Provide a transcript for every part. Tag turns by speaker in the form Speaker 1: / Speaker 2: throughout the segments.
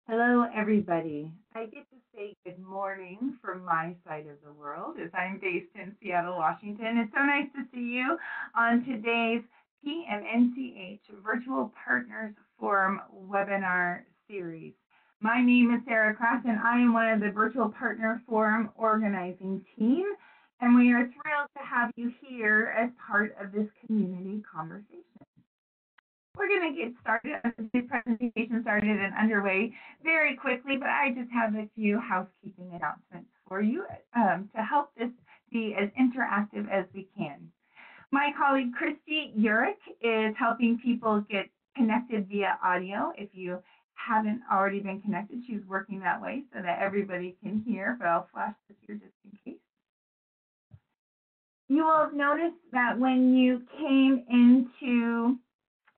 Speaker 1: Hello, everybody. I get to say good morning from my side of the world as I'm based in Seattle, Washington. It's so nice to see you on today's PMNCH Virtual Partners Forum webinar series. My name is Sarah Kraft, and I am one of the Virtual Partner Forum organizing team, and we are thrilled to have you here as part of this community conversation. We're going to get started. The presentation started and underway very quickly, but I just have a few housekeeping announcements for you to help this be as interactive as we can. My colleague Christy Urich is helping people get connected via audio. If you haven't already been connected, she's working that way so that everybody can hear, but I'll flash this here just in case. You will have noticed that when you came into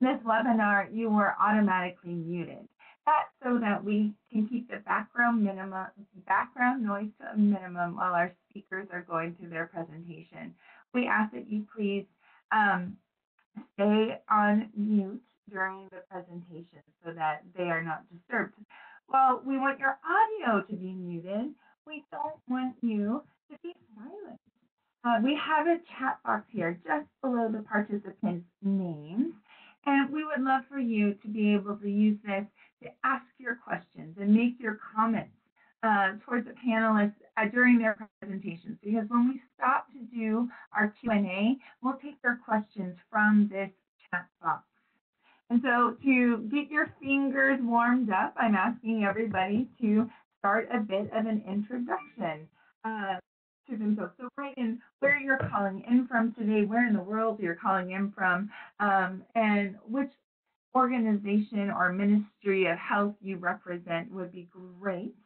Speaker 1: this webinar, you were automatically muted. That's so that we can keep the background noise to a minimum while our speakers are going through their presentation. We ask that you please stay on mute during the presentation so that they are not disturbed. While we want your audio to be muted, we don't want you to be silent. We have a chat box here just below the participants' names. And we would love for you to be able to use this to ask your questions and make your comments towards the panelists during their presentations. Because when we stop to do our Q&A, we'll take their questions from this chat box. And so to get your fingers warmed up, I'm asking everybody to start a bit of an introduction to themselves. So write in where you're calling in from today, where in the world you're calling in from, and which organization or ministry of health you represent would be great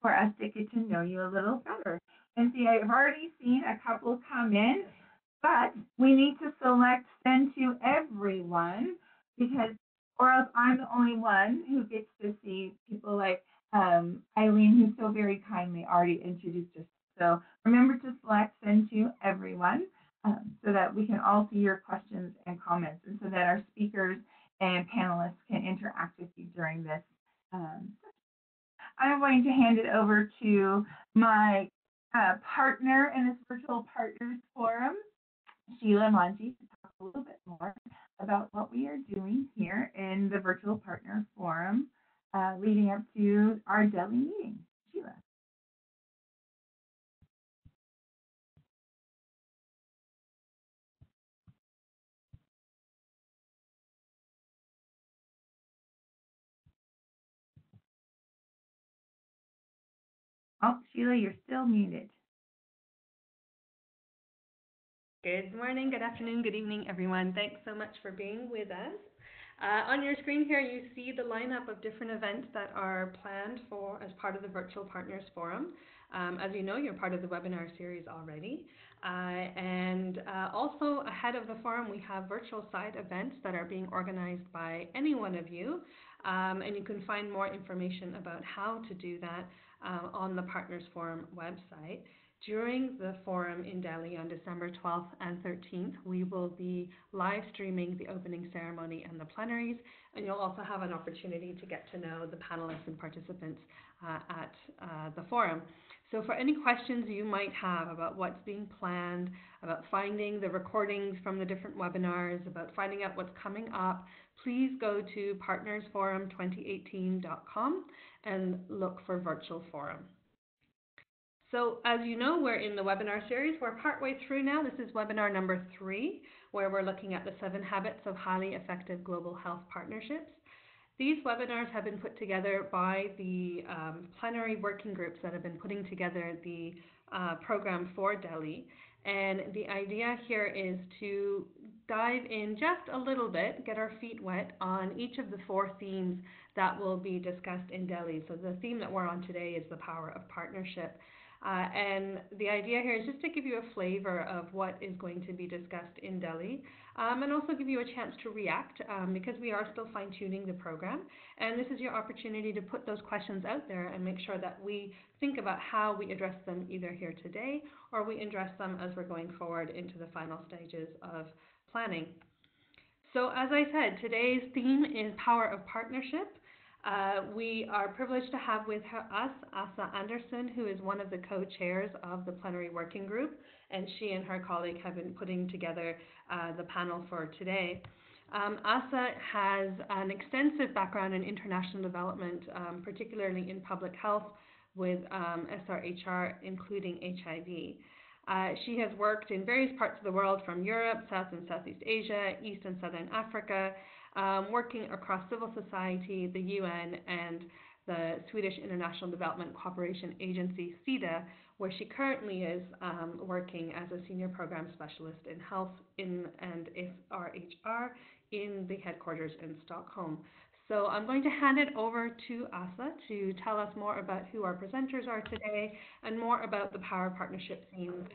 Speaker 1: for us to get to know you a little better. And see, I've already seen a couple come in, but we need to select send to everyone because, or else I'm the only one who gets to see people like Eileen, who so very kindly already introduced us. So remember to select send to everyone so that we can all see your questions and comments and so that our speakers and panelists can interact with you during this session. I'm going to hand it over to my partner in this Virtual Partners Forum, Sheila Monti, to talk a little bit more about what we are doing here in the Virtual Partner Forum leading up to our Delhi meeting. Sheila. Oh, Sheila, you're still muted.
Speaker 2: Good morning, good afternoon, good evening, everyone. Thanks so much for being with us. On your screen here, you see the lineup of different events that are planned for as part of the Virtual Partners Forum. As you know, you're part of the webinar series already. And also ahead of the forum, we have virtual side events that are being organized by any one of you. And you can find more information about how to do that on the Partners Forum website. During the forum in Delhi on December 12th and 13th, we will be live streaming the opening ceremony and the plenaries, and you'll also have an opportunity to get to know the panelists and participants at the forum. So for any questions you might have about what's being planned, about finding the recordings from the different webinars, about finding out what's coming up, please go to partnersforum2018.com and look for Virtual Forum. So as you know, we're in the webinar series. We're partway through now. This is webinar number 3, where we're looking at the 7 habits of highly effective global health partnerships. These webinars have been put together by the plenary working groups that have been putting together the program for Delhi. And the idea here is to dive in just a little bit, get our feet wet on each of the 4 themes that will be discussed in Delhi. So the theme that we're on today is the power of partnership. And the idea here is just to give you a flavor of what is going to be discussed in Delhi, and also give you a chance to react because we are still fine-tuning the program. And this is your opportunity to put those questions out there and make sure that we think about how we address them either here today or we address them as we're going forward into the final stages of planning. So as I said, today's theme is power of partnership. We are privileged to have with us Asa Anderson, who is one of the co-chairs of the plenary working group, and she and her colleague have been putting together the panel for today. Asa has an extensive background in international development, particularly in public health with SRHR, including HIV. She has worked in various parts of the world, from Europe, South and Southeast Asia, East and Southern Africa, working across civil society, the UN, and the Swedish International Development Cooperation Agency, SIDA, where she currently is working as a senior program specialist in health and SRHR in the headquarters in Stockholm. So I'm going to hand it over to Asa to tell us more about who our presenters are today and more about the Power Partnership theme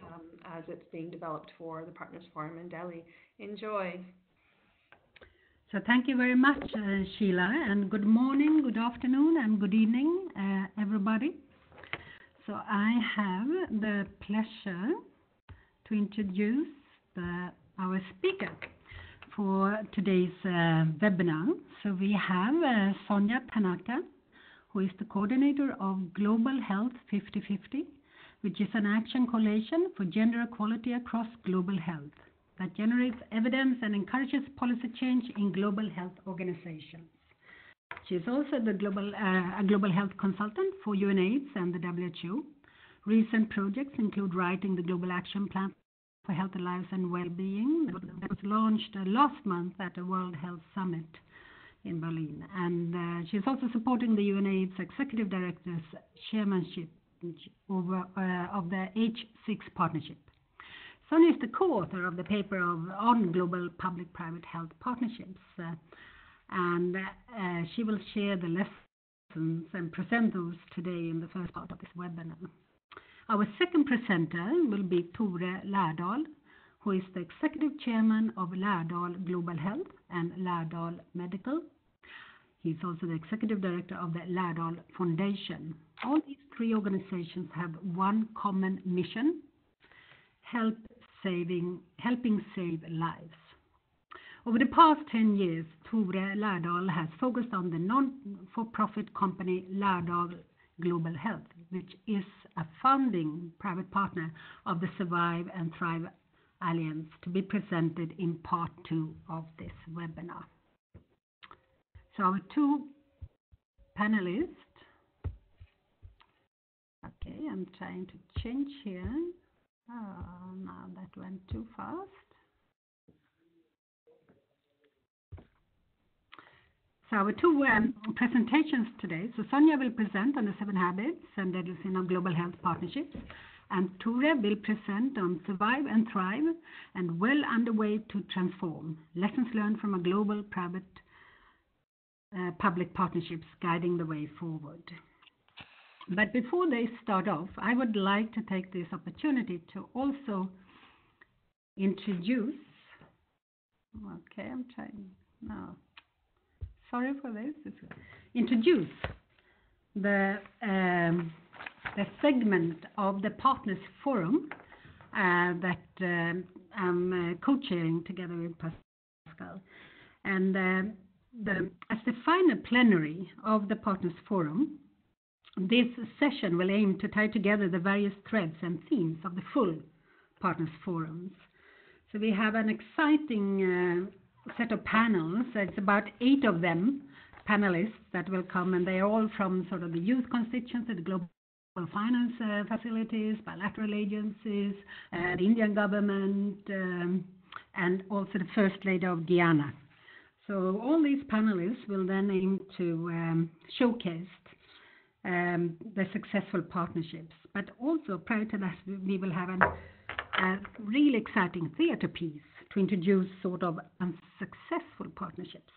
Speaker 2: as it's being developed for the Partners Forum in Delhi. Enjoy.
Speaker 3: So thank you very much, Sheila, and good morning, good afternoon, and good evening, everybody. So I have the pleasure to introduce our speaker for today's webinar. So we have Sonia Panaka, who is the coordinator of Global Health 50/50, which is an action coalition for gender equality across global health that generates evidence and encourages policy change in global health organizations. She is also a global health consultant for UNAIDS and the WHO. Recent projects include writing the Global Action Plan for Health, Lives and Well-being that was launched last month at the World Health Summit in Berlin. And she is also supporting the UNAIDS Executive Director's chairmanship of the H6 Partnership. Sonia is the co-author of the paper on global public-private health partnerships, and she will share the lessons and present those today in the first part of this webinar. Our second presenter will be Tore Lærdal, who is the executive chairman of Lærdal Global Health and Lærdal Medical. He's also the executive director of the Lærdal Foundation. All these three organizations have one common mission: helping save lives. Over the past 10 years, Tore Lærdal has focused on the non-for-profit company Lærdal Global Health, which is a founding private partner of the Survive and Thrive Alliance, to be presented in part 2 of this webinar. So our two panelists. Okay, I'm trying to change here. Oh, now that went too fast. So our two presentations today. So Sonia will present on the 7 habits and deadlifting of global health partnerships, and Tore will present on Survive and Thrive and Well Underway to Transform, lessons learned from a global private public partnerships guiding the way forward. But before they start off, I would like to take this opportunity to also introduce, okay, I'm trying now. Sorry for this. Introduce the segment of the Partners Forum that I'm co-chairing together with Pascal. And as the final plenary of the Partners Forum, this session will aim to tie together the various threads and themes of the full Partners Forums. So we have an exciting set of panels. It's about 8 of them, panelists that will come, and they are all from sort of the youth constituency, the global finance facilities, bilateral agencies, the Indian government, and also the First Lady of Guyana. So all these panelists will then aim to showcase the successful partnerships. But also, prior to that, we will have a really exciting theater piece to introduce sort of unsuccessful partnerships.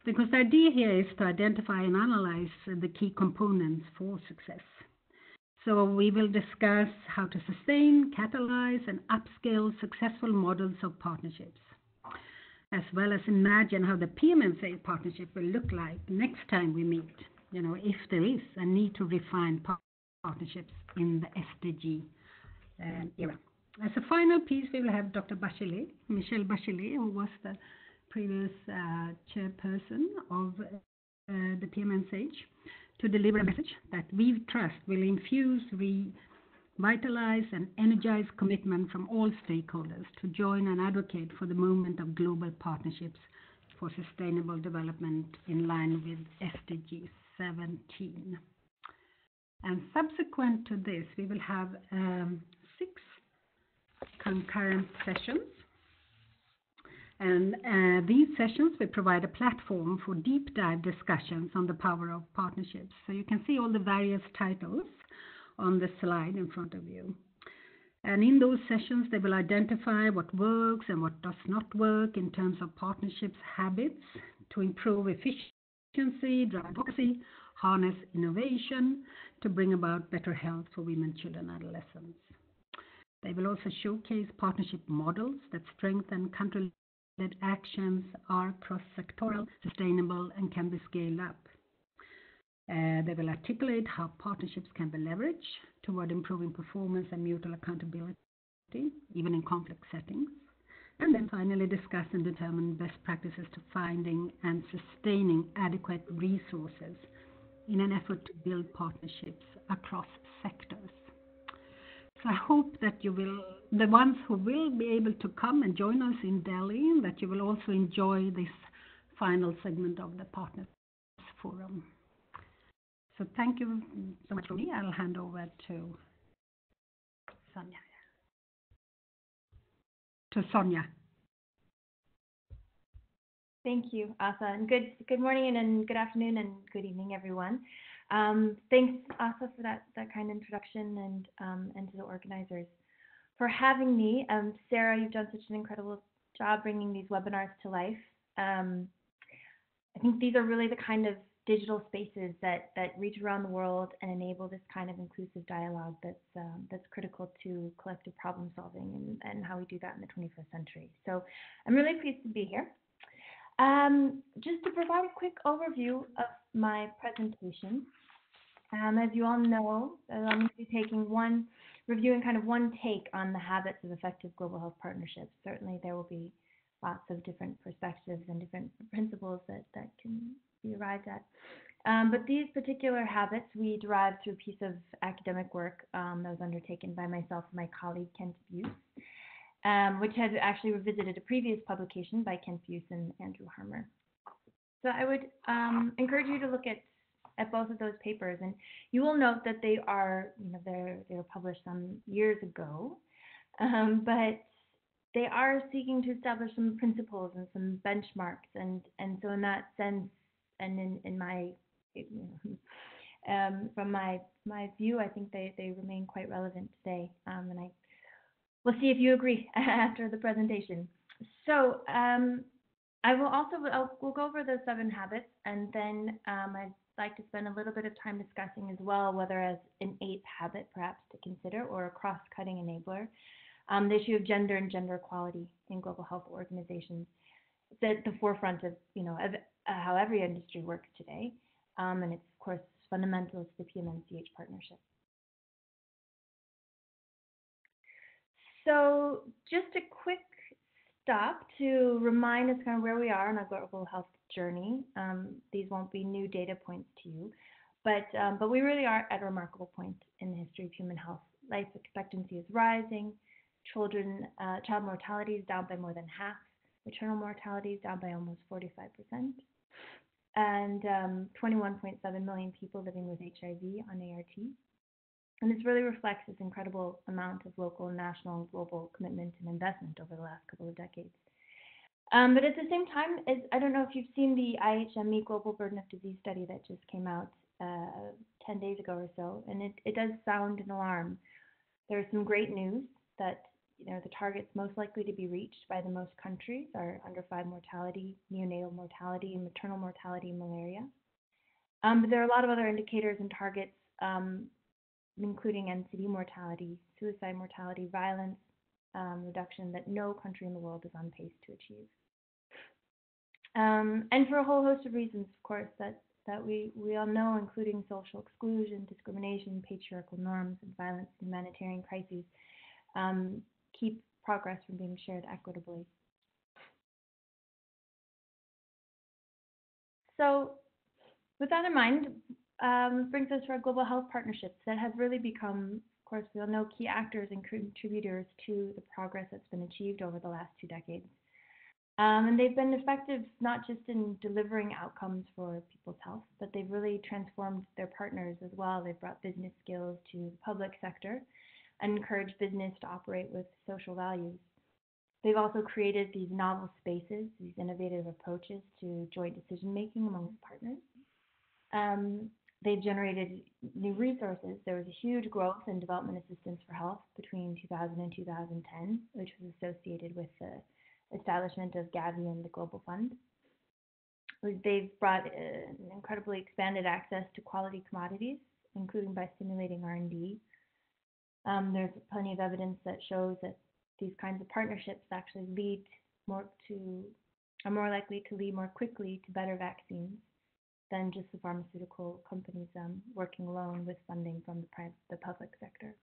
Speaker 3: Because the idea here is to identify and analyze the key components for success. So we will discuss how to sustain, catalyze, and upscale successful models of partnerships, as well as imagine how the PMNCH partnership will look like next time we meet, if there is a need to refine partnerships in the SDG era. As a final piece, we will have Dr. Bachelet, Michelle Bachelet, who was the previous chairperson of the PMNCH, to deliver a message that we trust will infuse, revitalize, and energize commitment from all stakeholders to join and advocate for the movement of global partnerships for sustainable development in line with SDG 17. And subsequent to this, we will have 6 concurrent sessions. And these sessions will provide a platform for deep dive discussions on the power of partnerships. So you can see all the various titles on the slide in front of you. And in those sessions, they will identify what works and what does not work in terms of partnerships habits to improve efficiency, drive advocacy, harness innovation to bring about better health for women, children, and adolescents. They will also showcase partnership models that strengthen country-led actions, are cross-sectoral, sustainable, and can be scaled up. They will articulate how partnerships can be leveraged toward improving performance and mutual accountability, even in complex settings. And then finally discuss and determine best practices to finding and sustaining adequate resources in an effort to build partnerships across sectors. So I hope that you will, the ones who will be able to come and join us in Delhi, that you will also enjoy this final segment of the Partners Forum. So thank you so much for me. I'll hand over to Sonia.
Speaker 4: Thank you, Asa, and good morning and good afternoon and good evening, everyone. Thanks, Asa, for that kind introduction, and to the organizers for having me. Sarah, you've done such an incredible job bringing these webinars to life. I think these are really the kind of digital spaces that reach around the world and enable this kind of inclusive dialogue that's critical to collective problem solving and how we do that in the 21st century. So I'm really pleased to be here. Just to provide a quick overview of my presentation, as you all know, I'm going to be reviewing kind of one take on the habits of effective global health partnerships. Certainly there will be lots of different perspectives and different principles that can be arrived at. But these particular habits we derived through a piece of academic work that was undertaken by myself and my colleague Kent Buse, which had actually revisited a previous publication by Kent Buse and Andrew Harmer. So I would encourage you to look at both of those papers, and you will note that they were published some years ago, but they are seeking to establish some principles and some benchmarks, and so in that sense, and in my from my view, I think they remain quite relevant today, and we'll see if you agree after the presentation. So we'll go over the 7 habits, and then I'd like to spend a little bit of time discussing as well whether as an 8th habit perhaps to consider, or a cross-cutting enabler, the issue of gender and gender equality in global health organizations. It's at the forefront of how every industry works today, and it's of course fundamental to the PMNCH partnership. So just a quick stop to remind us kind of where we are on our global health journey. These won't be new data points to you, but we really are at a remarkable point in the history of human health. Life expectancy is rising, child mortality is down by more than half, maternal mortality is down by almost 45%, and 21.7 million people living with HIV on ART. And this really reflects this incredible amount of local, national, and global commitment and investment over the last couple of decades. But at the same time, I don't know if you've seen the IHME Global Burden of Disease study that just came out 10 days ago or so, and it does sound an alarm. There's some great news that the targets most likely to be reached by the most countries are under 5 mortality, neonatal mortality, maternal mortality, and malaria. But there are a lot of other indicators and targets, including NCD mortality, suicide mortality, violence reduction that no country in the world is on pace to achieve. And for a whole host of reasons, of course, that we all know, including social exclusion, discrimination, patriarchal norms, and violence, and humanitarian crises, keep progress from being shared equitably. So With that in mind, brings us to our global health partnerships that have really become, of course, we all know, key actors and contributors to the progress that's been achieved over the last 2 decades. And they've been effective not just in delivering outcomes for people's health, but they've really transformed their partners as well. They've brought business skills to the public sector and encouraged business to operate with social values. They've also created these novel spaces, these innovative approaches to joint decision making among partners. They've generated new resources. There was a huge growth in development assistance for health between 2000 and 2010, which was associated with the establishment of Gavi and the Global Fund. They've brought an incredibly expanded access to quality commodities, including by stimulating R&D. There's plenty of evidence that shows that these kinds of partnerships actually are more likely to lead more quickly to better vaccines than just the pharmaceutical companies working alone with funding from the public sector.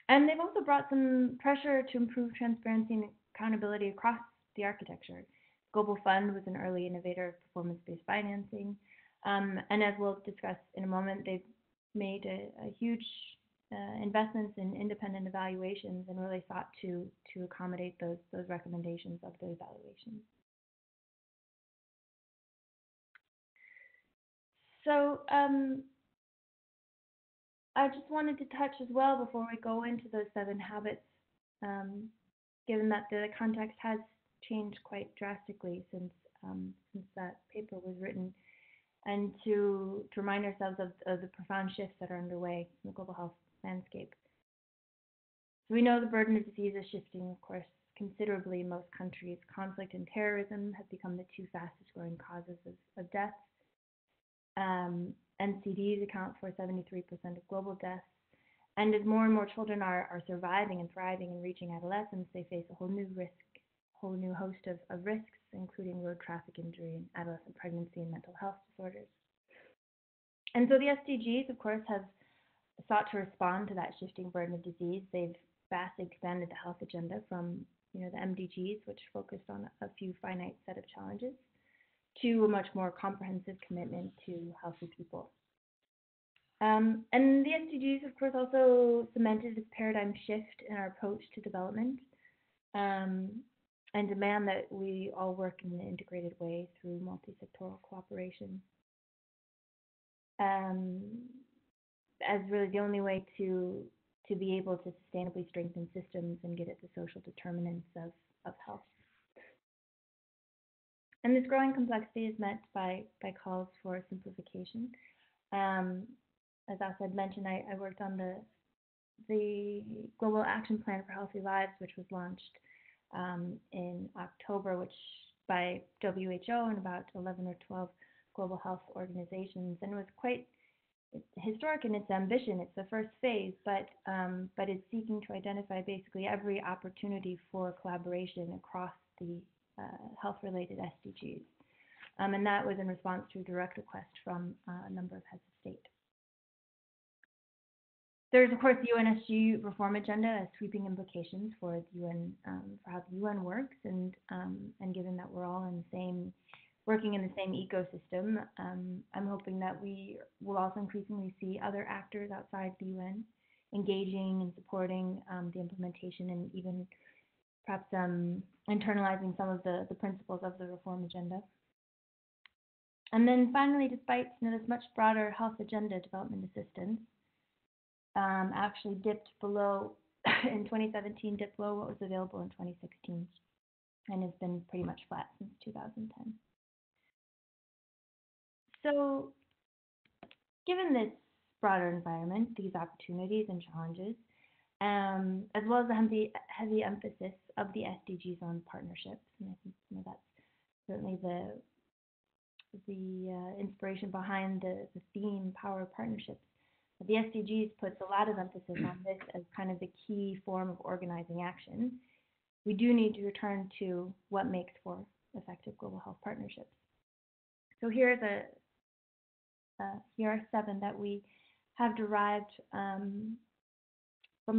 Speaker 4: And they've also brought some pressure to improve transparency and accountability across the architecture. Global Fund was an early innovator of performance-based financing, and as we'll discuss in a moment, they've made a huge investments in independent evaluations and really sought to accommodate those recommendations of the evaluations. So I just wanted to touch as well before we go into those 7 habits, given that the context has changed quite drastically since that paper was written, and to remind ourselves of the profound shifts that are underway in the global health landscape. So we know the burden of disease is shifting, of course, considerably in most countries. Conflict and terrorism have become the 2 fastest growing causes of death. NCDs account for 73% of global deaths. And as more and more children are surviving and thriving and reaching adolescence, they face a whole new host of risks, including road traffic injury and adolescent pregnancy and mental health disorders. And so the SDGs, of course, have sought to respond to that shifting burden of disease. They've vastly expanded the health agenda from the MDGs, which focused on a few finite set of challenges, to a much more comprehensive commitment to healthy people. And the SDGs, of course, also cemented this paradigm shift in our approach to development, and demand that we all work in an integrated way through multi-sectoral cooperation, as really the only way to be able to sustainably strengthen systems and get at the social determinants of health. And this growing complexity is met by calls for simplification. As Asa had mentioned, I worked on the Global Action Plan for Healthy Lives, which was launched in October, which by WHO and about 11 or 12 global health organizations, and was quite historic in its ambition. It's the first phase, but it's seeking to identify basically every opportunity for collaboration across the health-related SDGs. And that was in response to a direct request from a number of heads of state. There's, of course, the UN SDG reform agenda has sweeping implications for the UN, for how the UN works, and given that we're all working in the same ecosystem, I'm hoping that we will also increasingly see other actors outside the UN engaging and supporting the implementation, and even perhaps internalizing some of the principles of the reform agenda. And then finally, despite this much broader health agenda, development assistance actually dipped below, in 2017, dipped below what was available in 2016, and has been pretty much flat since 2010. So given this broader environment, these opportunities and challenges, as well as the heavy emphasis of the SDGs on partnerships, and I think that's certainly the inspiration behind the theme, Power of Partnerships. The SDGs puts a lot of emphasis on this as kind of the key form of organizing action. We do need to return to what makes for effective global health partnerships. So here are 7 that we have derived from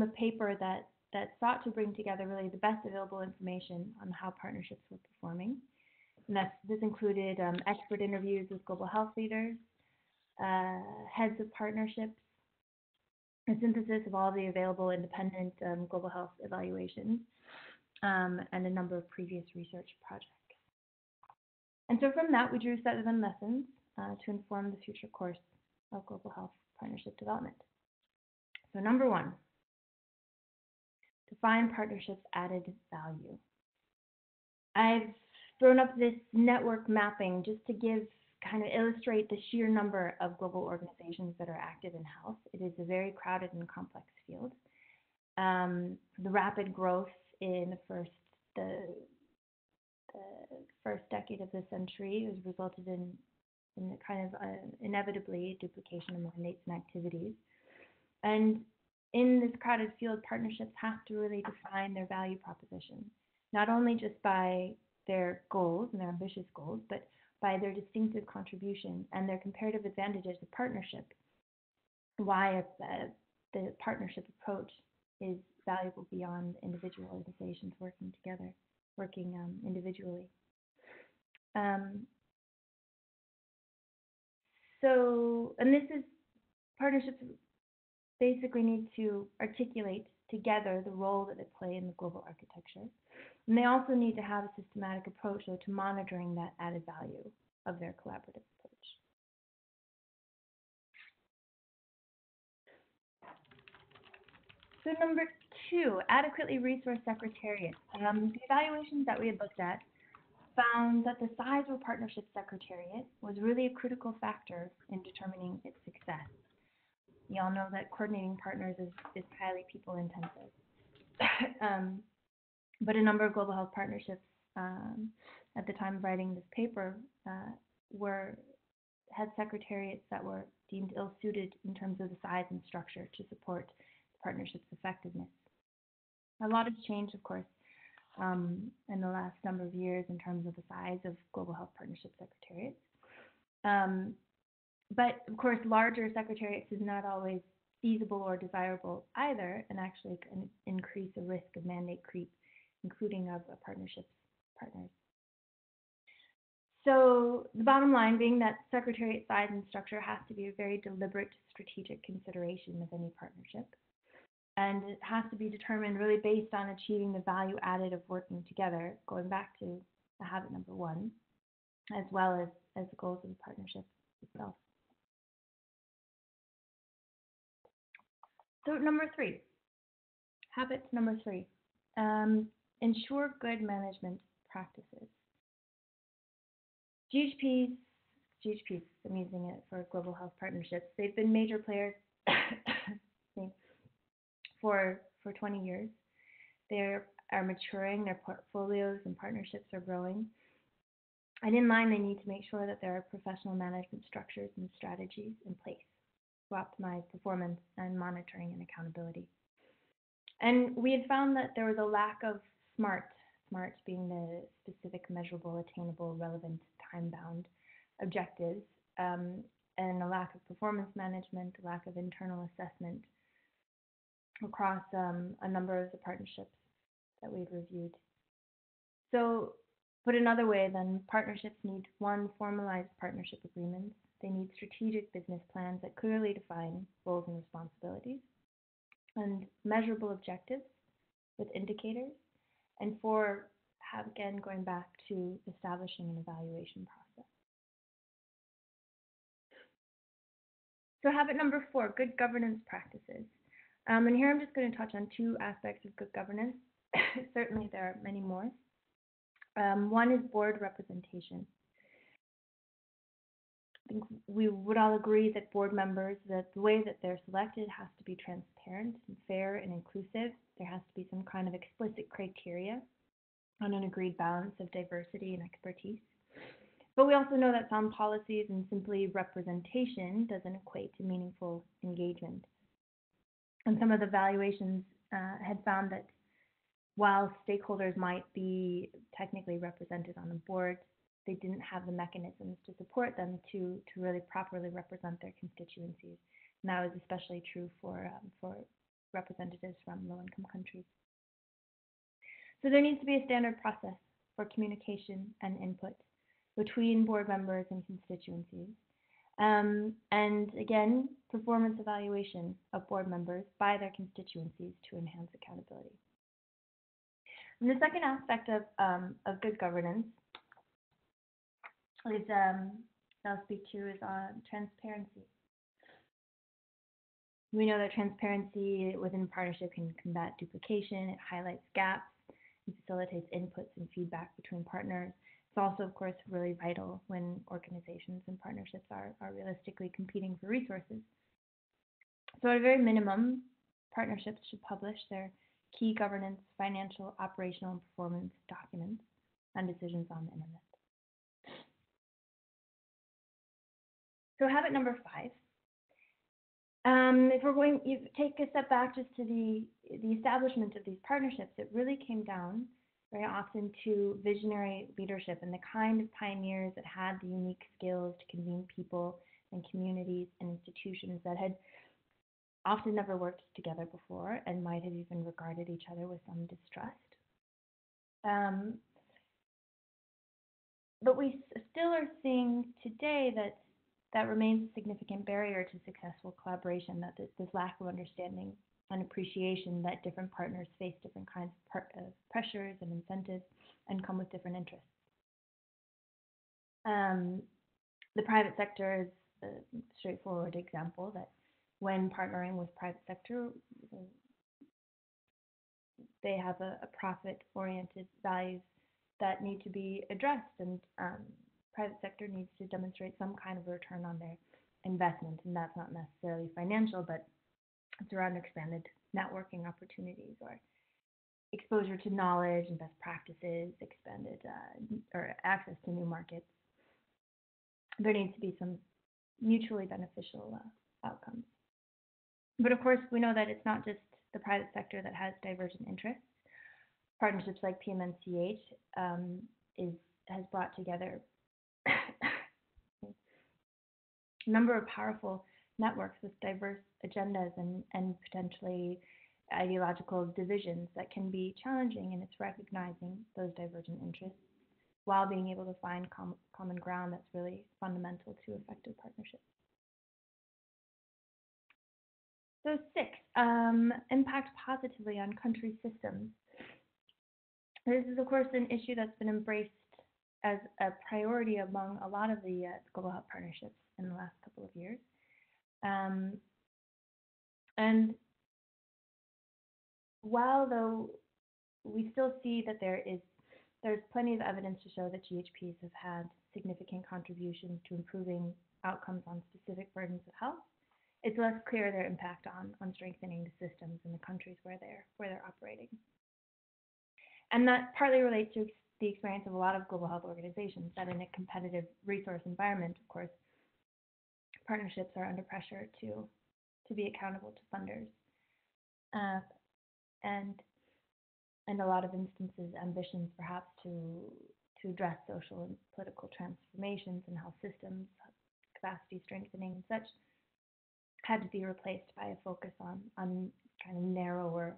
Speaker 4: a paper that sought to bring together really the best available information on how partnerships were performing. This included expert interviews with global health leaders, heads of partnerships, a synthesis of all the available independent global health evaluations, and a number of previous research projects. And so from that, we drew 7 lessons to inform the future course of global health partnership development. So number 1, define partnerships' added value. I've thrown up this network mapping just to illustrate the sheer number of global organizations that are active in health. It is a very crowded and complex field. The rapid growth in the first decade of this century has resulted in inevitably duplication of mandates and activities. And in this crowded field, partnerships have to really define their value proposition, not only just by their goals and their ambitious goals, but by their distinctive contribution and their comparative advantages of partnership. Why the partnership approach is valuable beyond individual organizations working together, individually. Partnerships basically need to articulate together the role that they play in the global architecture. And they also need to have a systematic approach to monitoring that added value of their collaborative approach. So number 2, adequately resource secretariat. The evaluations that we had looked at found that the size of a partnership secretariat was really a critical factor in determining its success. You all know that coordinating partners is highly people intensive. But a number of global health partnerships at the time of writing this paper had secretariats that were deemed ill-suited in terms of the size and structure to support the partnership's effectiveness. A lot has changed, of course, in the last number of years in terms of the size of global health partnership secretariats. But of course, larger secretariats is not always feasible or desirable either, and actually can increase the risk of mandate creep, including of a partnership's partners. So the bottom line being that secretariat size and structure has to be a very deliberate strategic consideration of any partnership. And it has to be determined really based on achieving the value added of working together, going back to the habit number 1, as well as the goals of the partnership itself. So habit number 3, ensure good management practices. GHPs, I'm using it for global health partnerships, they've been major players for 20 years. They are maturing, their portfolios and partnerships are growing. And in line, they need to make sure that there are professional management structures and strategies in place to optimize performance and monitoring and accountability. And we had found that there was a lack of SMART being the specific, measurable, attainable, relevant, time-bound objectives, and a lack of performance management, a lack of internal assessment across a number of the partnerships that we've reviewed. So, put another way, then, partnerships need 1, formalized partnership agreements. They need strategic business plans that clearly define roles and responsibilities, and measurable objectives with indicators, and 4, again, going back to establishing an evaluation process. So habit number 4, good governance practices. And here I'm just going to touch on 2 aspects of good governance. Certainly there are many more. 1 is board representation. I think we would all agree that board members, that the way that they're selected has to be transparent and fair and inclusive. There has to be some kind of explicit criteria on an agreed balance of diversity and expertise. But we also know that some policies and simply representation doesn't equate to meaningful engagement. And some of the evaluations had found that while stakeholders might be technically represented on the board, they didn't have the mechanisms to support them to really properly represent their constituencies. And that was especially true for representatives from low-income countries. So there needs to be a standard process for communication and input between board members and constituencies. And again, performance evaluation of board members by their constituencies to enhance accountability. And the second aspect of good governance is I'll speak to is on transparency. We know that transparency within partnership can combat duplication, it highlights gaps, and facilitates inputs and feedback between partners. It's also, of course, really vital when organizations and partnerships are realistically competing for resources. So at a very minimum, partnerships should publish their key governance, financial, operational, and performance documents and decisions on the internet. So habit number 5. If we're going, you take a step back just to the establishment of these partnerships, it really came down very often to visionary leadership and the kind of pioneers that had the unique skills to convene people and communities and institutions that had often never worked together before and might have even regarded each other with some distrust. But we still are seeing today that remains a significant barrier to successful collaboration, that this lack of understanding and appreciation that different partners face different kinds of pressures and incentives and come with different interests. The private sector is a straightforward example that when partnering with private sector, they have a profit-oriented values that need to be addressed, and private sector needs to demonstrate some kind of return on their investment, and that's not necessarily financial, but it's around expanded networking opportunities or exposure to knowledge and best practices, expanded or access to new markets. There needs to be some mutually beneficial outcomes. But of course, we know that it's not just the private sector that has divergent interests. Partnerships like PMNCH has brought together a number of powerful networks with diverse agendas and potentially ideological divisions that can be challenging, and it's recognizing those divergent interests while being able to find common ground that's really fundamental to effective partnerships. So 6, impact positively on country systems. This is, of course, an issue that's been embraced as a priority among a lot of the global health partnerships in the last couple of years. And while though we still see that there's plenty of evidence to show that GHPs have had significant contributions to improving outcomes on specific burdens of health, it's less clear their impact on strengthening the systems in the countries where they're operating. And that partly relates to the experience of a lot of global health organizations, that in a competitive resource environment, of course, partnerships are under pressure to be accountable to funders. And a lot of instances, ambitions perhaps to address social and political transformations in health systems, capacity strengthening and such, had to be replaced by a focus on kind of narrower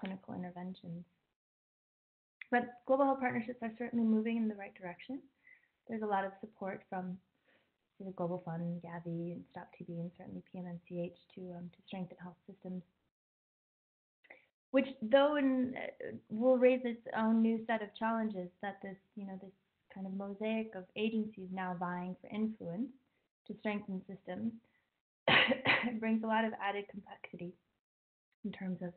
Speaker 4: clinical interventions. But global health partnerships are certainly moving in the right direction. There's a lot of support from the Global Fund, Gavi, and Stop TB, and certainly PMNCH to strengthen health systems, which though will raise its own new set of challenges, that this kind of mosaic of agencies now vying for influence to strengthen systems brings a lot of added complexity in terms of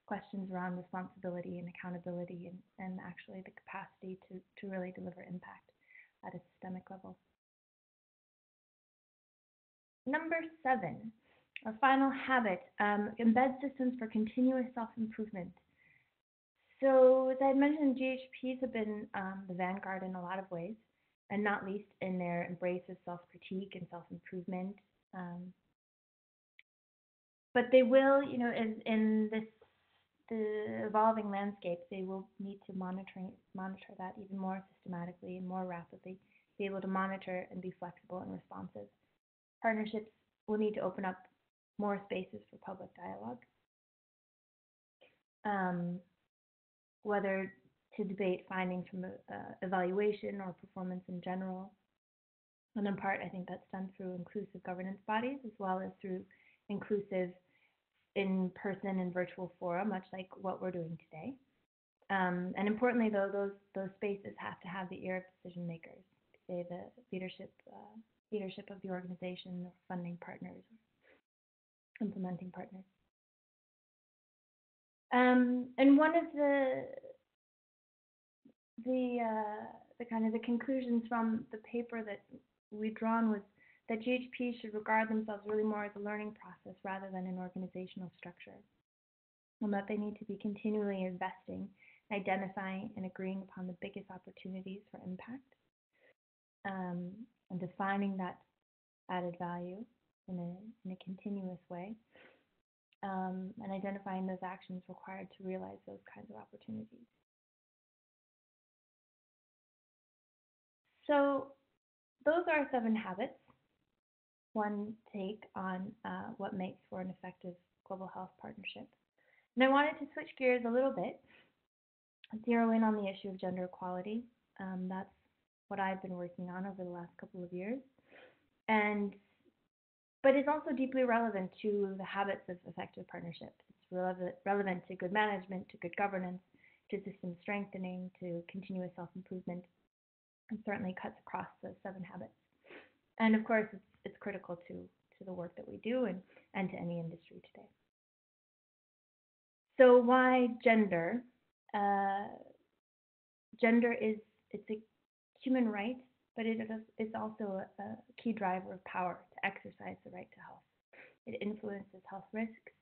Speaker 4: questions around responsibility and accountability and actually the capacity to really deliver impact at a systemic level. Number 7, our final habit, embed systems for continuous self-improvement. So as I mentioned, GHPs have been the vanguard in a lot of ways, and not least in their embrace of self-critique and self-improvement. But they will, in the evolving landscape, they will need to monitor that even more systematically and more rapidly, be able to monitor and be flexible and responsive. Partnerships will need to open up more spaces for public dialogue, whether to debate findings from evaluation or performance in general. And in part, I think that's done through inclusive governance bodies as well as through inclusive in-person and virtual fora, much like what we're doing today. And importantly, though, those spaces have to have the ear of decision makers, say the leadership of the organization, or funding partners, or implementing partners. And one of the kind of the conclusions from the paper that we've drawn was that GHPs should regard themselves really more as a learning process rather than an organizational structure, and that they need to be continually investing, identifying and agreeing upon the biggest opportunities for impact, and defining that added value in a continuous way, and identifying those actions required to realize those kinds of opportunities. So those are 7 habits, one take on what makes for an effective global health partnership. And I wanted to switch gears a little bit, zero in on the issue of gender equality. That's what I've been working on over the last couple of years. But it's also deeply relevant to the habits of effective partnerships. It's relevant to good management, to good governance, to system strengthening, to continuous self-improvement, and certainly cuts across the 7 habits. And of course, it's critical to the work that we do and to any industry today. So why gender? Gender it's a human right, but it's also a key driver of power to exercise the right to health. It influences health risks,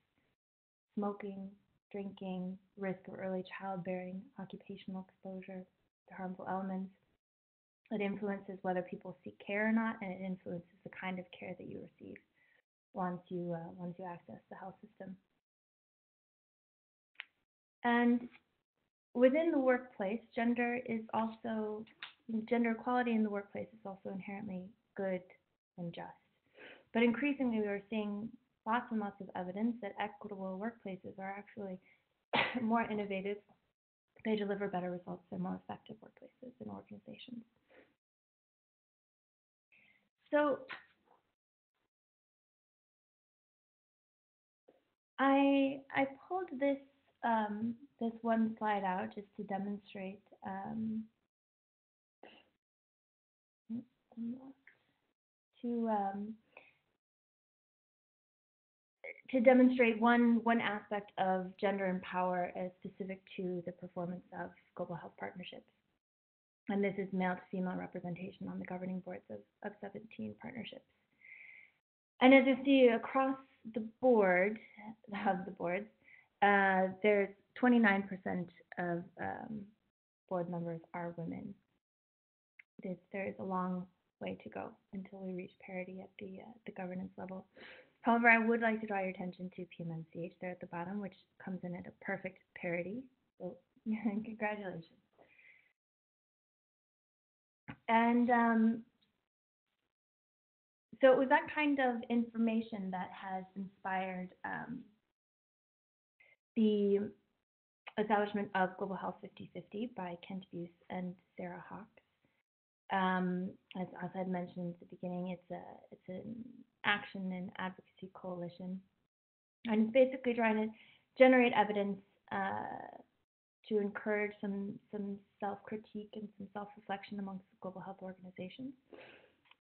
Speaker 4: smoking, drinking, risk of early childbearing, occupational exposure to harmful elements. It influences whether people seek care or not, and it influences the kind of care that you receive once you access the health system. And within the workplace, gender equality in the workplace is also inherently good and just. But increasingly, we are seeing lots and lots of evidence that equitable workplaces are actually more innovative. They deliver better results. They're more effective workplaces and organizations. So I pulled this one slide out just to demonstrate to demonstrate one aspect of gender and power as specific to the performance of global health partnerships. And this is male to female representation on the governing boards of 17 partnerships. And as you see across the board, there's 29% of board members are women. There is a long way to go until we reach parity at the governance level. However, I would like to draw your attention to PMNCH there at the bottom, which comes in at a perfect parity. So congratulations. And so it was that kind of information that has inspired the establishment of Global Health 50/50 by Kent Buse and Sarah Hawkes. As I had mentioned at the beginning, it's an action and advocacy coalition, and it's basically trying to generate evidence to encourage some self-critique and some self-reflection amongst global health organizations,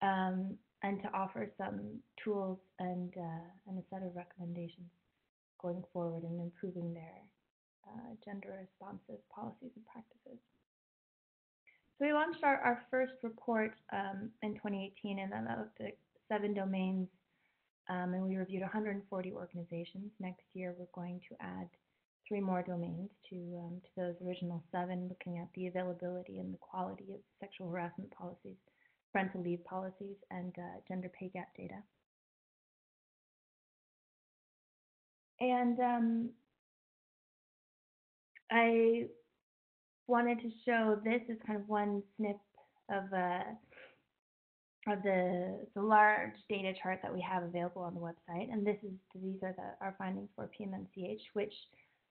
Speaker 4: and to offer some tools and a set of recommendations going forward in improving their gender-responsive policies and practices. So we launched our first report in 2018, and that looked at 7 domains, and we reviewed 140 organizations. Next year, we're going to add 3 more domains to those original 7, looking at the availability and the quality of sexual harassment policies, parental leave policies, and gender pay gap data. And I wanted to show this as kind of one snip of the large data chart that we have available on the website, and these are our findings for PMNCH, which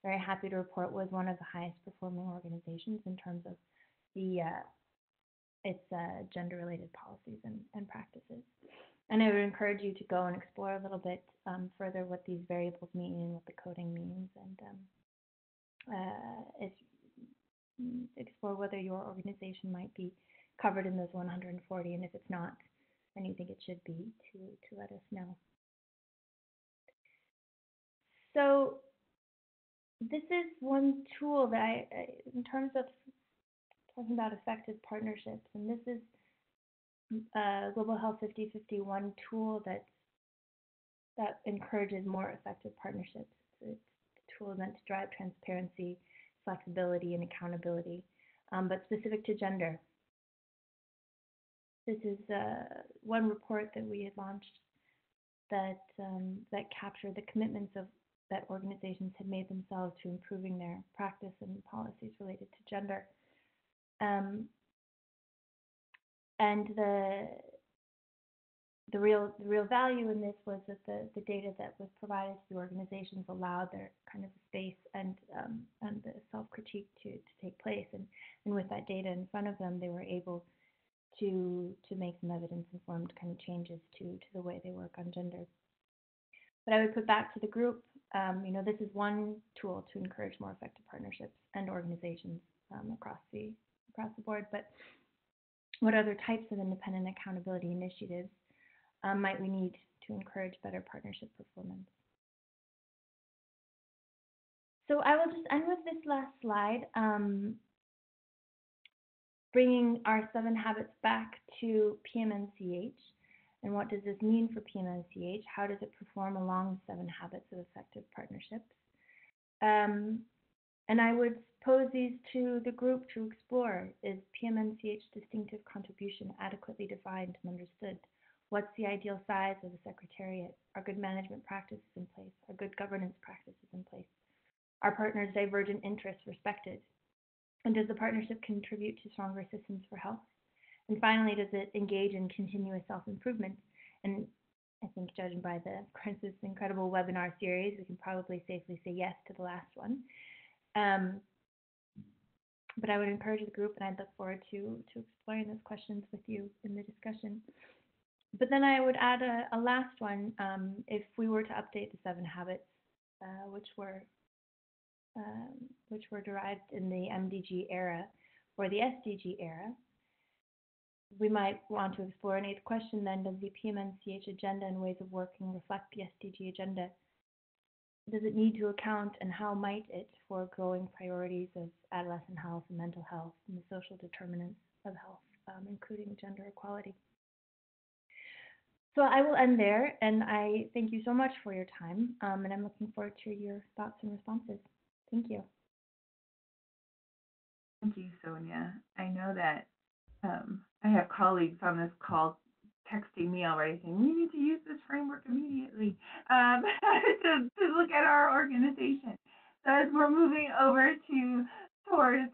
Speaker 4: very happy to report was one of the highest performing organizations in terms of its gender-related policies and practices. And I would encourage you to go and explore a little bit further what these variables mean and what the coding means, and explore whether your organization might be covered in those 140, and if it's not, and you think it should be, to let us know. So this is one tool that I in terms of talking about effective partnerships, and this is Global Health 5051 tool that encourages more effective partnerships. It's a tool meant to drive transparency, flexibility, and accountability, but specific to gender. This is one report that we had launched that captured the commitments that organizations had made themselves to improving their practice and policies related to gender. And the real value in this was that the data that was provided to the organizations allowed their kind of space and the self-critique to take place. And with that data in front of them, they were able to make some evidence-informed kind of changes to the way they work on gender. But I would put back to the group, this is one tool to encourage more effective partnerships and organizations across the board. But what other types of independent accountability initiatives might we need to encourage better partnership performance? So I will just end with this last slide, bringing our 7 habits back to PMNCH. And what does this mean for PMNCH? How does it perform along the 7 habits of effective partnerships? And I would pose these to the group to explore. Is PMNCH distinctive contribution adequately defined and understood? What's the ideal size of the secretariat? Are good management practices in place? Are good governance practices in place? Are partners' divergent interests respected? And does the partnership contribute to stronger systems for health? And finally, does it engage in continuous self-improvement? And I think, judging by this incredible webinar series, we can probably safely say yes to the last one. But I would encourage the group, and I'd look forward to exploring those questions with you in the discussion. But then I would add a last one. If we were to update the 7 habits, which were derived in the MDG era or the SDG era, we might want to explore an 8th question then: does the PMNCH agenda and ways of working reflect the SDG agenda? Does it need to account, and how might it, for growing priorities of adolescent health and mental health and the social determinants of health, including gender equality? So I will end there, and I thank you so much for your time, and I'm looking forward to your thoughts and responses. Thank you.
Speaker 1: Thank you, Sonia. I know that I have colleagues on this call texting me already saying, we need to use this framework immediately to look at our organization. So as we're moving over towards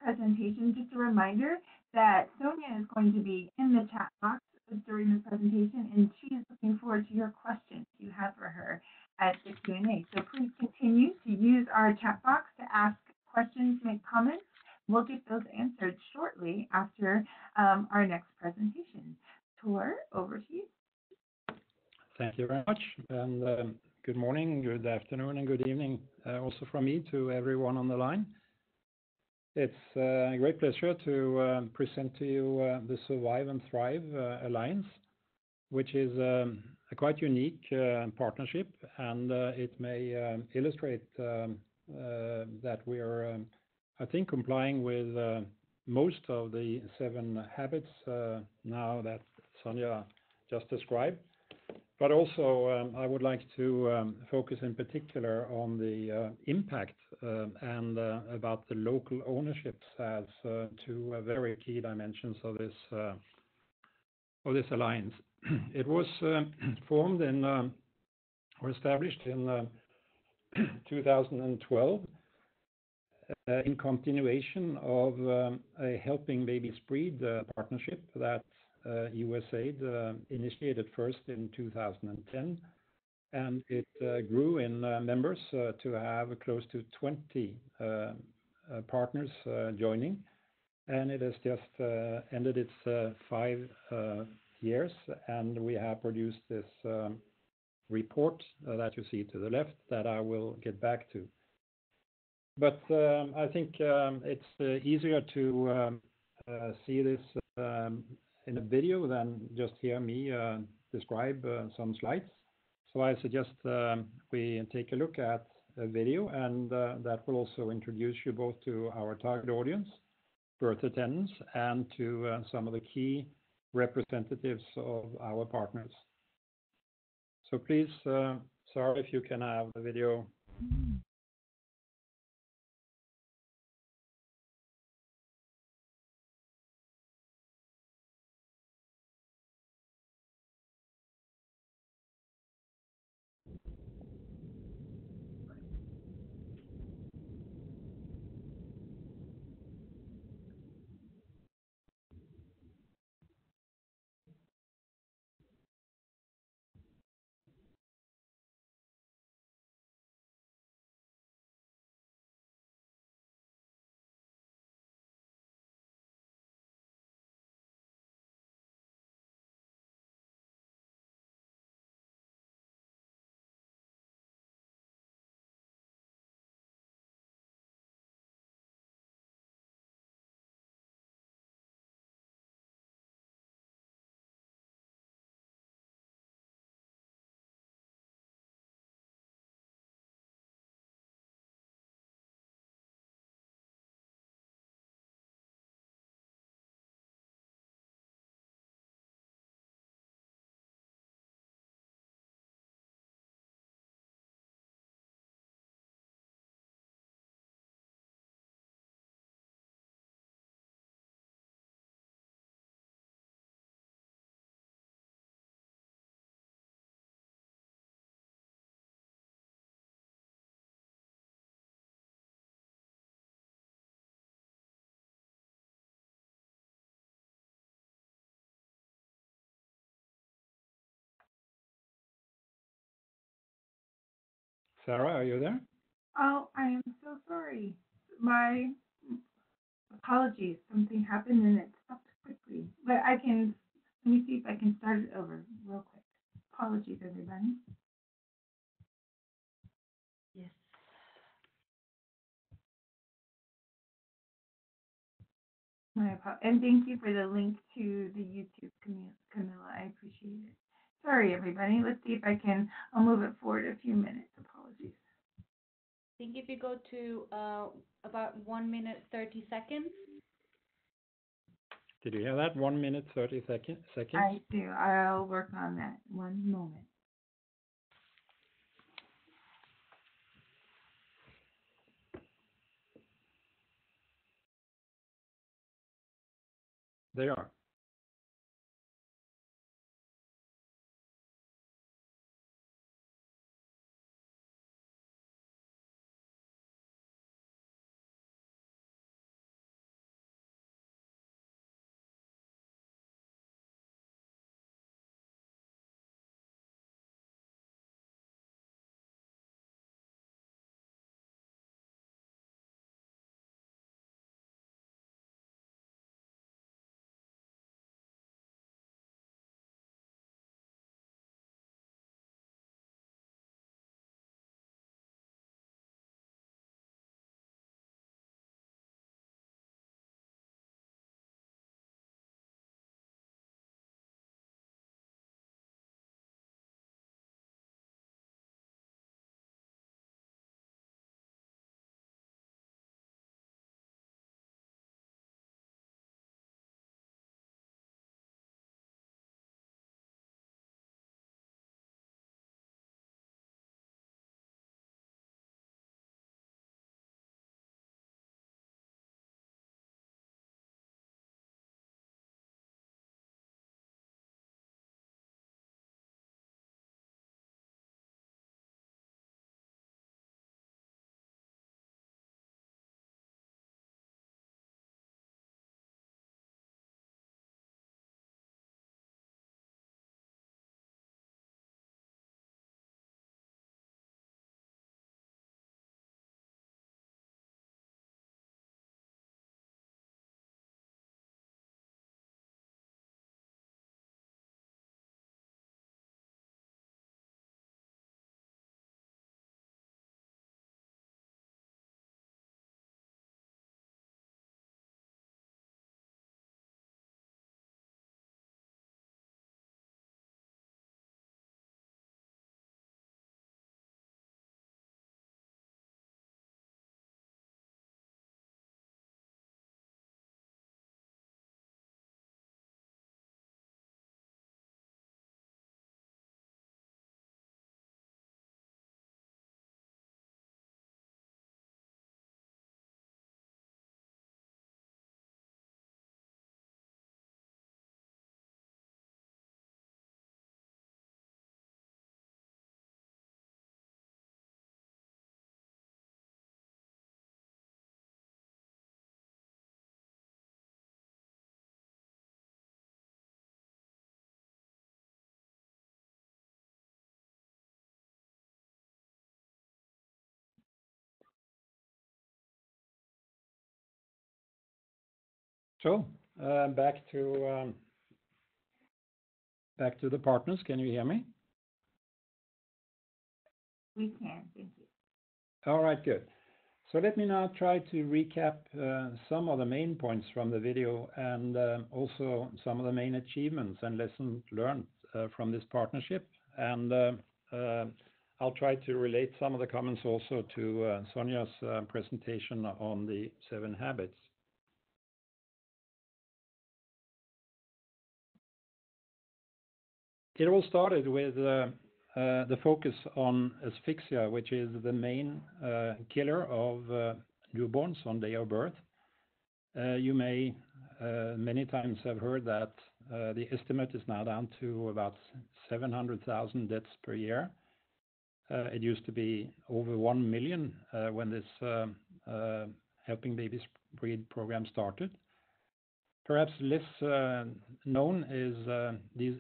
Speaker 1: presentation, just a reminder that Sonia is going to be in the chat box during the presentation, and she is looking forward to your questions you have for her at the Q&A. So please continue to use our chat box to ask questions, make comments. We'll get those answered shortly after our next presentation. Tor, over to you.
Speaker 5: Thank you very much, and good morning, good afternoon, and good evening also from me to everyone on the line. It's a great pleasure to present to you the Survive and Thrive Alliance, which is a quite unique partnership, and it may illustrate that we are, I think, complying with most of the 7 habits now that Sonia just described. But also, I would like to focus in particular on the impact and about the local ownerships as 2 very key dimensions of this alliance. It was formed or established in 2012 in continuation of a Helping Babies Breed partnership that USAID initiated first in 2010 and it grew in members to have close to 20 partners joining, and it has just ended its 5 years, and we have produced this report that you see to the left that I will get back to. But I think it's easier to see this in a video than just hear me describe some slides. So I suggest we take a look at a video, and that will also introduce you both to our target audience, birth attendants, and to some of the key representatives of our partners. So please, Sarah, if you can have the video. Sarah, are you there?
Speaker 1: Oh, I am so sorry. My apologies. Something happened and it stopped quickly. But let me see if I can start it over real quick. Apologies, everybody.
Speaker 4: Yes.
Speaker 1: And thank you for the link to the YouTube, Camilla. I appreciate it. Sorry, everybody. Let's see if I'll move it forward a few minutes. Apologies.
Speaker 2: I think if you go to about 1 minute 30 seconds.
Speaker 5: Did you hear that? 1 minute 30 seconds?
Speaker 1: I do. I'll work on that. One moment.
Speaker 5: They are. So back to the partners. Can you hear me?
Speaker 1: We can, thank you.
Speaker 5: All right, good. So let me now try to recap some of the main points from the video and also some of the main achievements and lessons learned from this partnership. And I'll try to relate some of the comments also to Sonia's presentation on the 7 habits. It all started with the focus on asphyxia, which is the main killer of newborns on day of birth. You may many times have heard that the estimate is now down to about 700,000 deaths per year. It used to be over 1 million when this Helping Babies Breed program started. Perhaps less known is these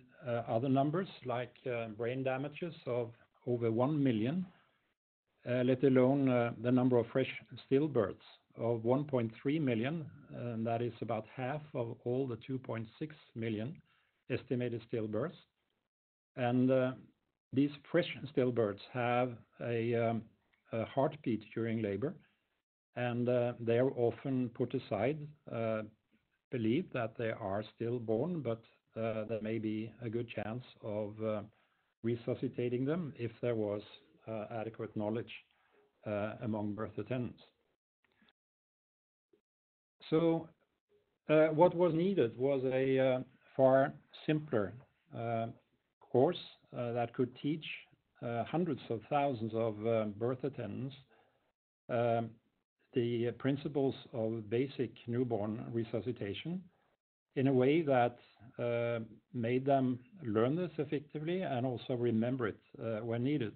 Speaker 5: other numbers, like brain damages of over 1 million, let alone the number of fresh stillbirths of 1.3 million, and that is about half of all the 2.6 million estimated stillbirths. And these fresh stillbirths have a heartbeat during labor, and they are often put aside, believe that they are stillborn, but there may be a good chance of resuscitating them if there was adequate knowledge among birth attendants. So what was needed was a far simpler course that could teach hundreds of thousands of birth attendants the principles of basic newborn resuscitation in a way that made them learn this effectively and also remember it when needed.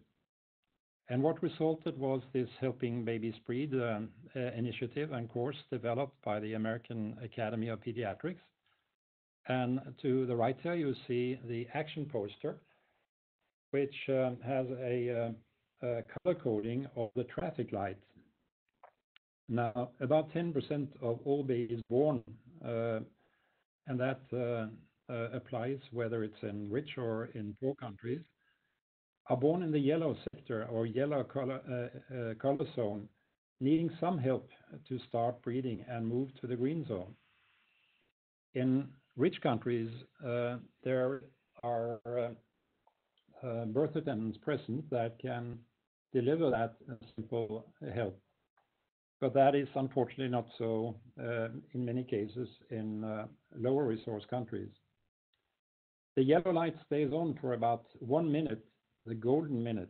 Speaker 5: And what resulted was this Helping Babies Breed initiative and course developed by the American Academy of Pediatrics. And to the right here, you see the action poster, which has a color coding of the traffic light. Now, about 10% of all babies born, and that applies whether it's in rich or in poor countries, are born in the yellow sector or yellow color zone, needing some help to start breeding and move to the green zone. In rich countries, there are birth attendants present that can deliver that simple help. But that is unfortunately not so in many cases in lower resource countries. The yellow light stays on for about 1 minute, the golden minute.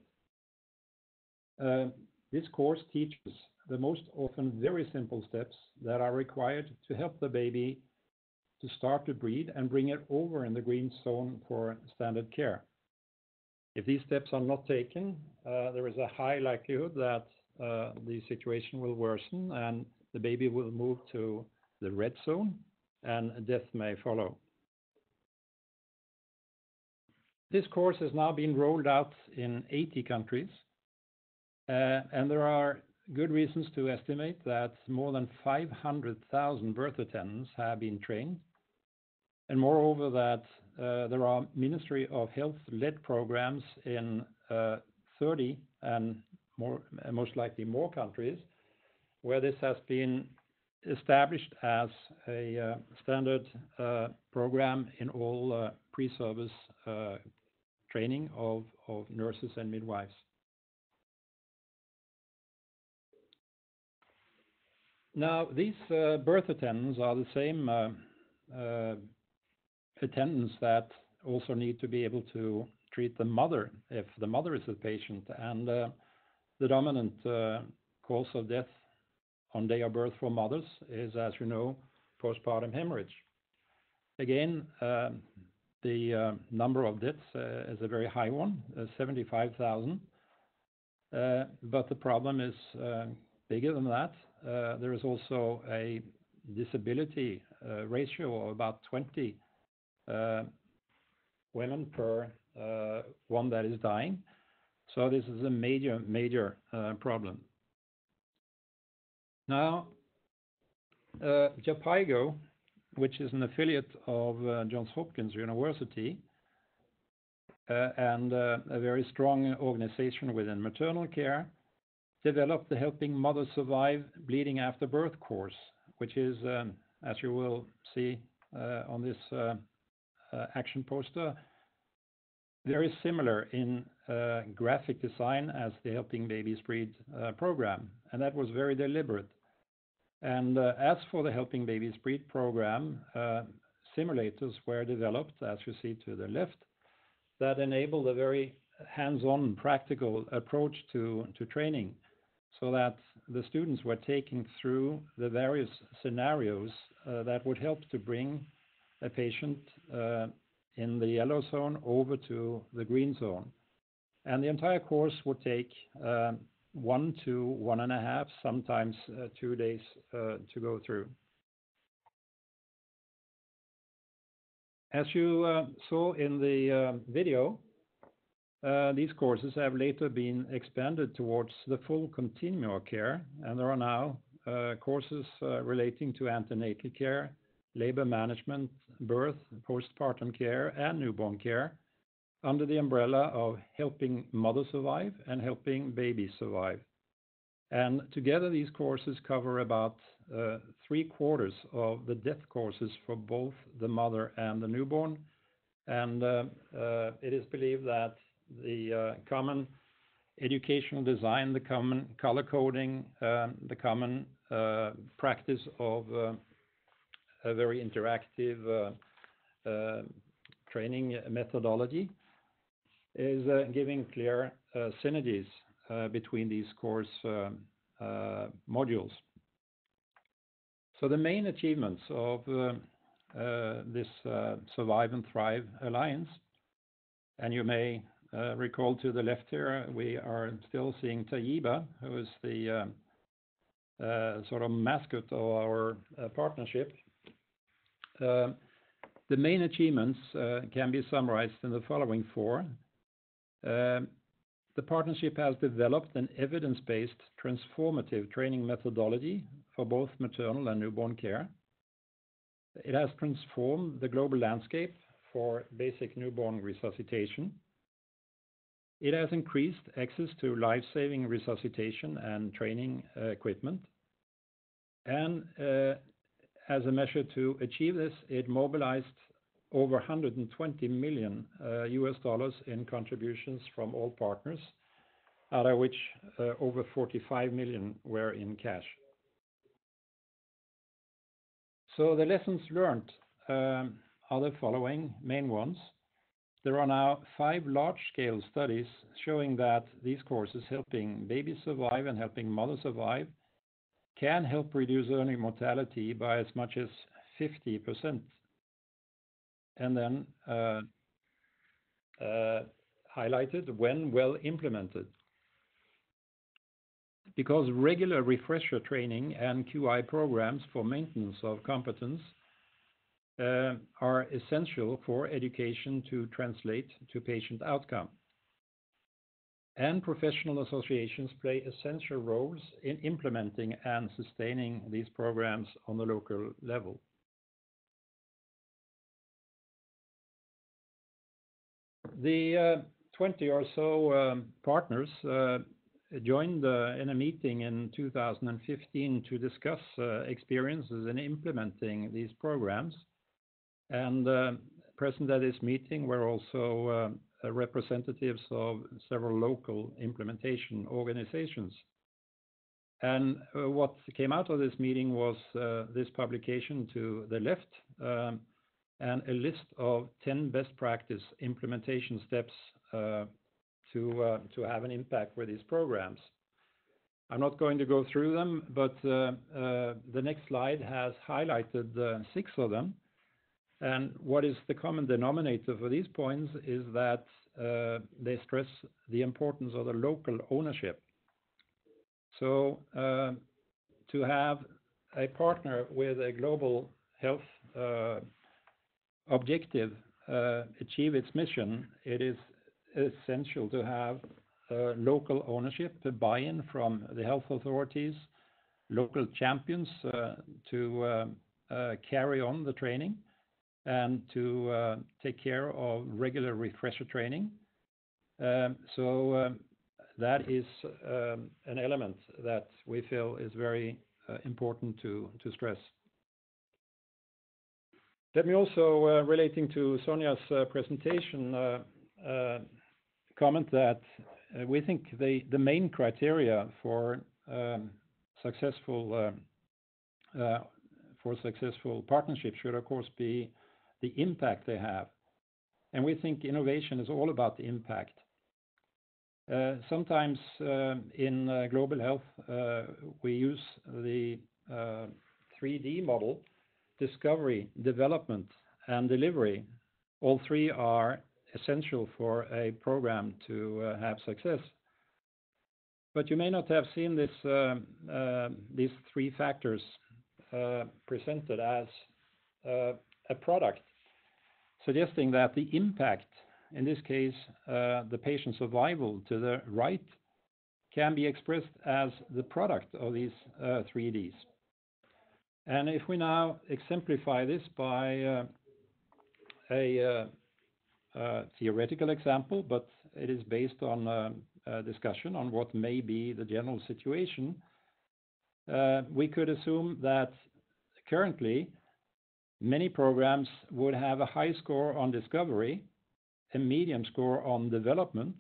Speaker 5: This course teaches the most often very simple steps that are required to help the baby to start to breed and bring it over in the green zone for standard care. If these steps are not taken, there is a high likelihood that the situation will worsen and the baby will move to the red zone and death may follow. This course has now been rolled out in 80 countries, and there are good reasons to estimate that more than 500,000 birth attendants have been trained, and moreover that there are Ministry of Health-led programs in 30 and most likely more countries where this has been established as a standard program in all pre-service training of nurses and midwives. Now, these birth attendants are the same attendants that also need to be able to treat the mother if the mother is the patient. And the dominant cause of death on day of birth for mothers is, as you know, postpartum hemorrhage. Again, the number of deaths is a very high one, 75,000. But the problem is bigger than that. There is also a disability ratio of about 20 women per one that is dying. So this is a major problem. Now, Japaigo which is an affiliate of Johns Hopkins University, and a very strong organization within maternal care, developed the Helping Mothers Survive Bleeding After Birth course, which is, as you will see on this action poster, very similar in graphic design as the Helping Babies Breed program, and that was very deliberate. And as for the Helping Babies Breed program, simulators were developed, as you see to the left, that enabled a very hands-on practical approach to training, so that the students were taken through the various scenarios that would help to bring a patient in the yellow zone over to the green zone. And the entire course would take 1 to 1.5, sometimes 2 days to go through. As you saw in the video, these courses have later been expanded towards the full continuum of care, and there are now courses relating to antenatal care, labor management, birth, postpartum care, and newborn care under the umbrella of Helping Mothers Survive and Helping Babies Survive. And together these courses cover about 3/4 of the death courses for both the mother and the newborn. And it is believed that the common educational design, the common color coding, the common practice of a very interactive training methodology is giving clear synergies between these course modules. So the main achievements of this Survive and Thrive Alliance, and you may recall to the left here, we are still seeing Tayiba, who is the sort of mascot of our partnership. The main achievements can be summarized in the following 4. The partnership has developed an evidence-based transformative training methodology for both maternal and newborn care. It has transformed the global landscape for basic newborn resuscitation. It has increased access to life-saving resuscitation and training equipment. And as a measure to achieve this, it mobilized over $120 million in contributions from all partners, out of which over 45 million were in cash. So the lessons learned are the following main ones. There are now 5 large-scale studies showing that these courses, Helping Babies Survive and Helping Mothers Survive, can help reduce early mortality by as much as 50%. And then highlighted when well implemented. Because regular refresher training and QI programs for maintenance of competence are essential for education to translate to patient outcome. And professional associations play essential roles in implementing and sustaining these programs on the local level. The 20 or so partners joined in a meeting in 2015 to discuss experiences in implementing these programs. And present at this meeting were also representatives of several local implementation organizations. And what came out of this meeting was this publication to the left, and a list of 10 best practice implementation steps to have an impact with these programs. I'm not going to go through them, but the next slide has highlighted 6 of them. And what is the common denominator for these points is that they stress the importance of the local ownership. So to have a partner with a global health objective achieve its mission, it is essential to have local ownership, to buy-in from the health authorities, local champions to carry on the training and to take care of regular refresher training. So that is an element that we feel is very important to stress. Let me also, relating to Sonia's presentation, comment that we think the main criteria for successful partnerships should of course be the impact they have, and we think innovation is all about the impact. Sometimes in global health we use the 3D model: discovery, development, and delivery. All three are essential for a program to have success. But you may not have seen this, these three factors presented as a product, suggesting that the impact, in this case the patient survival to the right, can be expressed as the product of these 3Ds. And if we now exemplify this by a theoretical example, but it is based on a discussion on what may be the general situation, we could assume that currently many programs would have a high score on discovery, a medium score on development,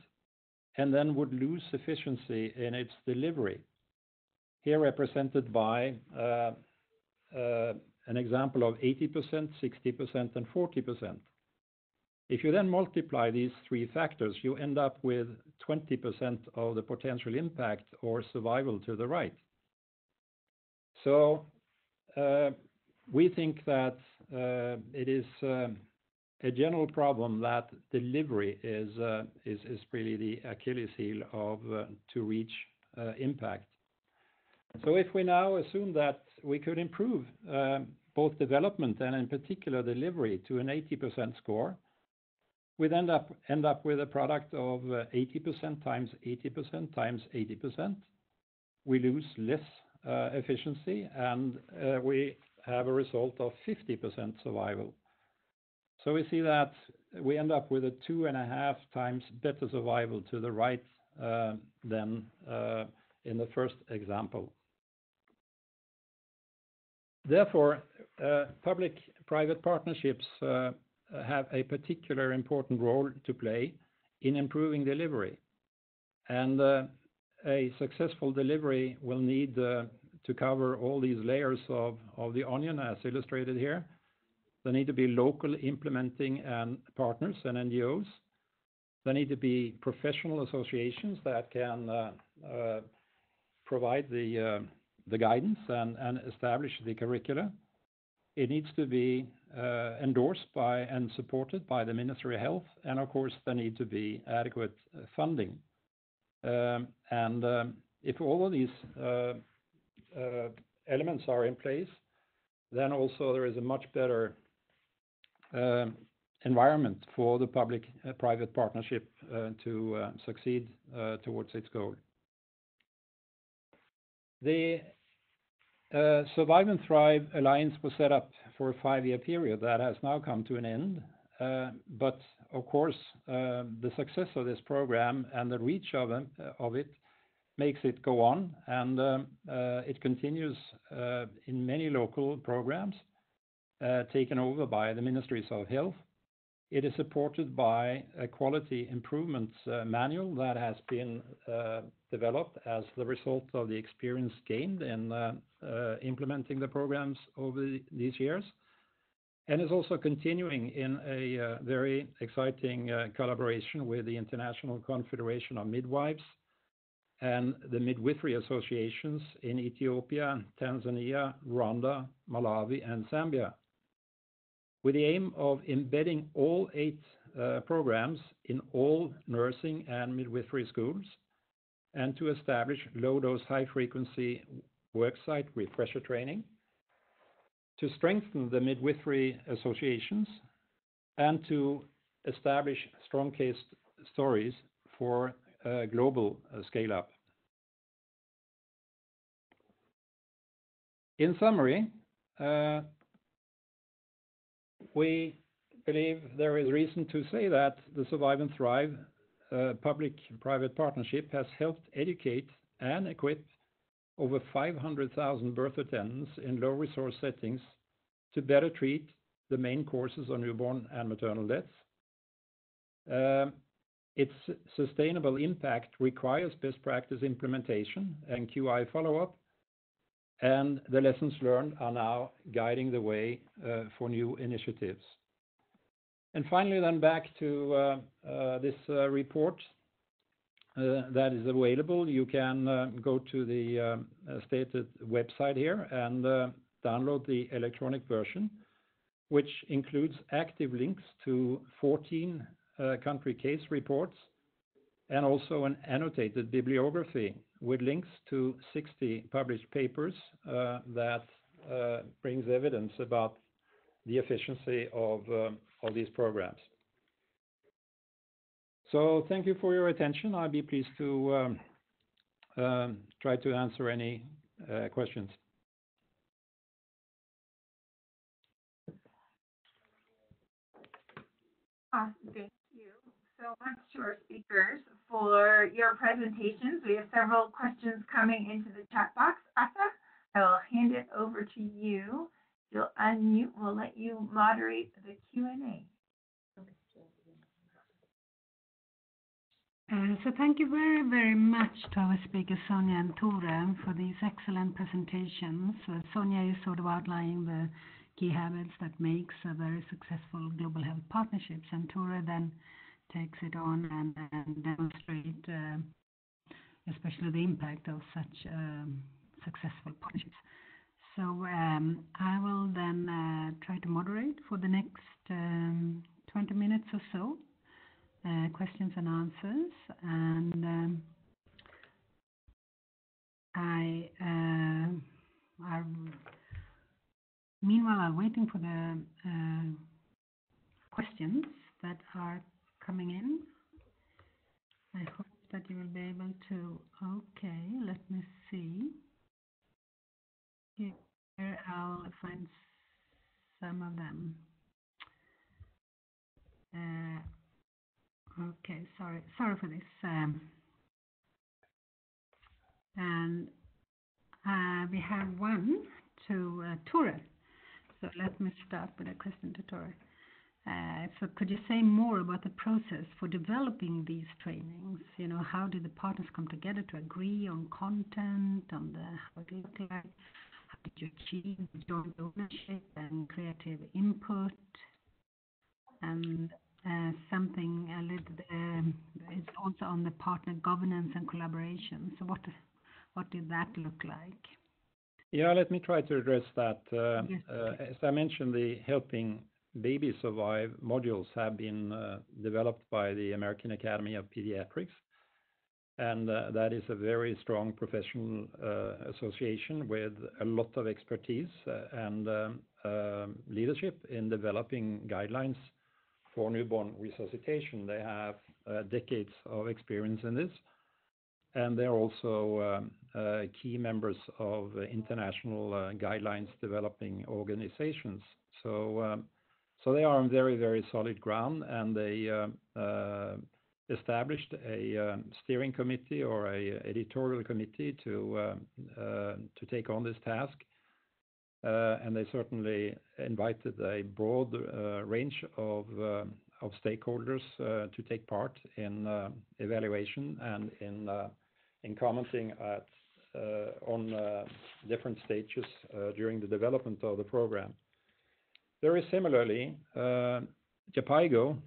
Speaker 5: and then would lose efficiency in its delivery. Here represented by an example of 80%, 60%, and 40%. If you then multiply these three factors, you end up with 20% of the potential impact or survival to the right. So we think that it is a general problem that delivery is really the Achilles heel of to reach impact. So if we now assume that we could improve both development and in particular delivery to an 80% score, we'd end up with a product of 80% times 80% times 80%. We lose less efficiency, and we have a result of 50% survival. So we see that we end up with a 2.5 times better survival to the right than in the first example. Therefore, public-private partnerships have a particular important role to play in improving delivery. And a successful delivery will need to cover all these layers of the onion as illustrated here. There need to be local implementing and partners and NGOs. There need to be professional associations that can provide the guidance and establish the curricula. It needs to be endorsed by and supported by the Ministry of Health, and of course there need to be adequate funding. If all of these elements are in place, then also there is a much better environment for the public-private partnership to succeed towards its goal. The Survive and Thrive Alliance was set up for a 5-year period that has now come to an end. But of course, the success of this program and the reach of it makes it go on, and it continues in many local programs taken over by the Ministries of Health. It is supported by a quality improvements manual that has been developed as the result of the experience gained in implementing the programs over these years, and is also continuing in a very exciting collaboration with the International Confederation of Midwives and the midwifery associations in Ethiopia, Tanzania, Rwanda, Malawi, and Zambia, with the aim of embedding all 8 programs in all nursing and midwifery schools, and to establish low-dose, high-frequency worksite refresher training, to strengthen the midwifery associations, and to establish strong case stories for global scale-up. In summary, we believe there is reason to say that the Survive and Thrive public-private partnership has helped educate and equip over 500,000 birth attendants in low-resource settings to better treat the main causes of newborn and maternal deaths. Its sustainable impact requires best practice implementation and QI follow-up, and the lessons learned are now guiding the way for new initiatives. And finally, then back to this report that is available. You can go to the stated website here and download the electronic version, which includes active links to 14 country case reports and also an annotated bibliography with links to 60 published papers that brings evidence about the efficiency of these programs. So thank you for your attention. I'll be pleased to try to answer any questions.
Speaker 1: Awesome. Thank you so much to our speakers for your presentations. We have several questions coming into the chat box. Asa, I will hand it over to you. You'll unmute. We'll let you moderate the Q&A.
Speaker 3: So thank you very, very much to our speakers, Sonia and Tore, for these excellent presentations. Sonia is sort of outlining the key habits that makes a very successful global health partnerships, and Tore then takes it on and demonstrate especially the impact of such successful partnerships. So I will then try to moderate for the next 20 minutes or so, questions and answers, and meanwhile, I'm waiting for the questions that are coming in. I hope that you will be able to. Okay, let me see. Here I'll find some of them. Okay, sorry for this. And we have one to Tore. So let me start with a question to Tore. So could you say more about the process for developing these trainings? You know, how did the partners come together to agree on content, on how it looked like? How did you achieve joint ownership and creative input? And something a little is also on the partner governance and collaboration. So what did that look like?
Speaker 5: Yeah, let me try to address that.
Speaker 3: Yes.
Speaker 5: As I mentioned, the Helping Babies Survive modules have been developed by the American Academy of Pediatrics, and that is a very strong professional association with a lot of expertise and leadership in developing guidelines for newborn resuscitation. They have decades of experience in this, and they're also key members of international guidelines developing organizations. So they are on very, very solid ground, and they established a steering committee or a editorial committee to take on this task. And they certainly invited a broad range of stakeholders to take part in evaluation and in commenting on different stages during the development of the program. Very similarly, JAPIGO,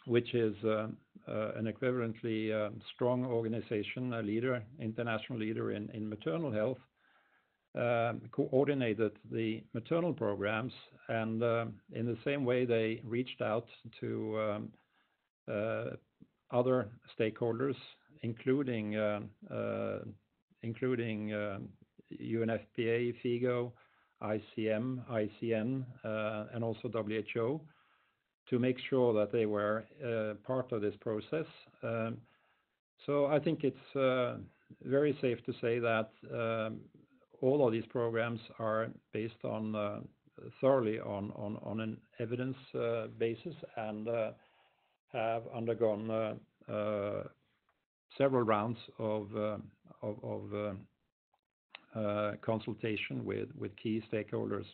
Speaker 5: which is an equivalently strong organization, a leader, international leader in maternal health, coordinated the maternal programs, and in the same way they reached out to other stakeholders, including UNFPA, FIGO, ICM, ICN, and also WHO, to make sure that they were part of this process. So I think it's very safe to say that all of these programs are based on thoroughly on an evidence basis, and have undergone several rounds of consultation with key stakeholders.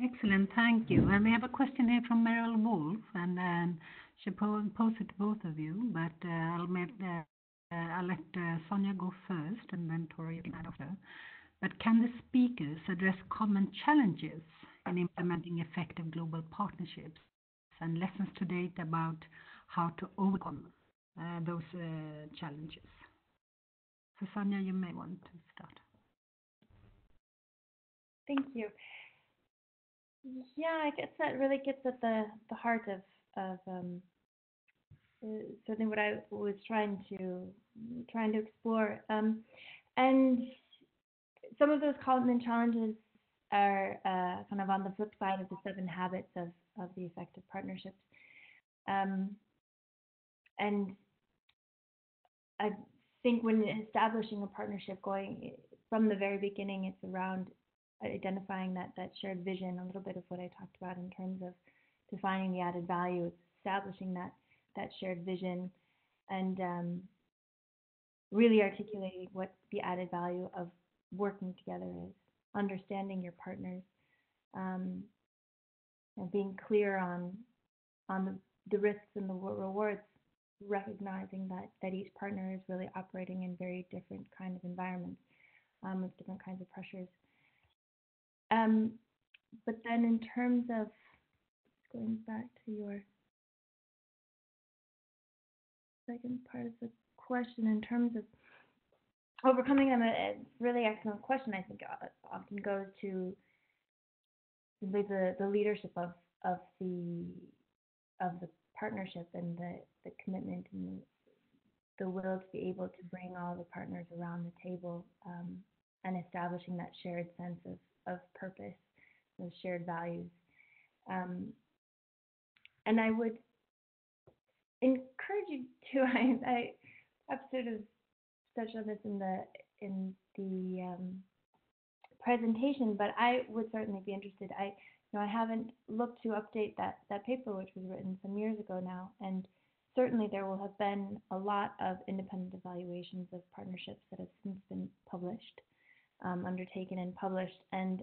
Speaker 3: Excellent, thank you. And we have a question here from Meryl Wolf, and she posed it to both of you, but I'll let Sonia go first, and then Tori you can add after. But can the speakers address common challenges in implementing effective global partnerships and lessons to date about how to overcome those challenges? So Sonia, you may want to start.
Speaker 4: Thank you. Yeah, I guess that really gets at the heart of certainly what I was trying to explore. And some of those common challenges are kind of on the flip side of the 7 habits of the effective partnerships. And I think when establishing a partnership, going from the very beginning, it's around identifying that shared vision, a little bit of what I talked about in terms of defining the added value. It's establishing that shared vision and really articulating what the added value of working together is, understanding your partners, and being clear on the risks and the rewards, recognizing that each partner is really operating in very different kind of environments with different kinds of pressures. But then in terms of going back to your second part of the question, in terms of overcoming them, a really excellent question, I think, often goes to simply the leadership of the partnership and the commitment and the will to be able to bring all the partners around the table and establishing that shared sense of purpose, those shared values. And I would encourage you to, I've sort of touched on this in the presentation, but I would certainly be interested. I haven't looked to update that paper, which was written some years ago now, and certainly there will have been a lot of independent evaluations of partnerships that have since been published, undertaken and published, and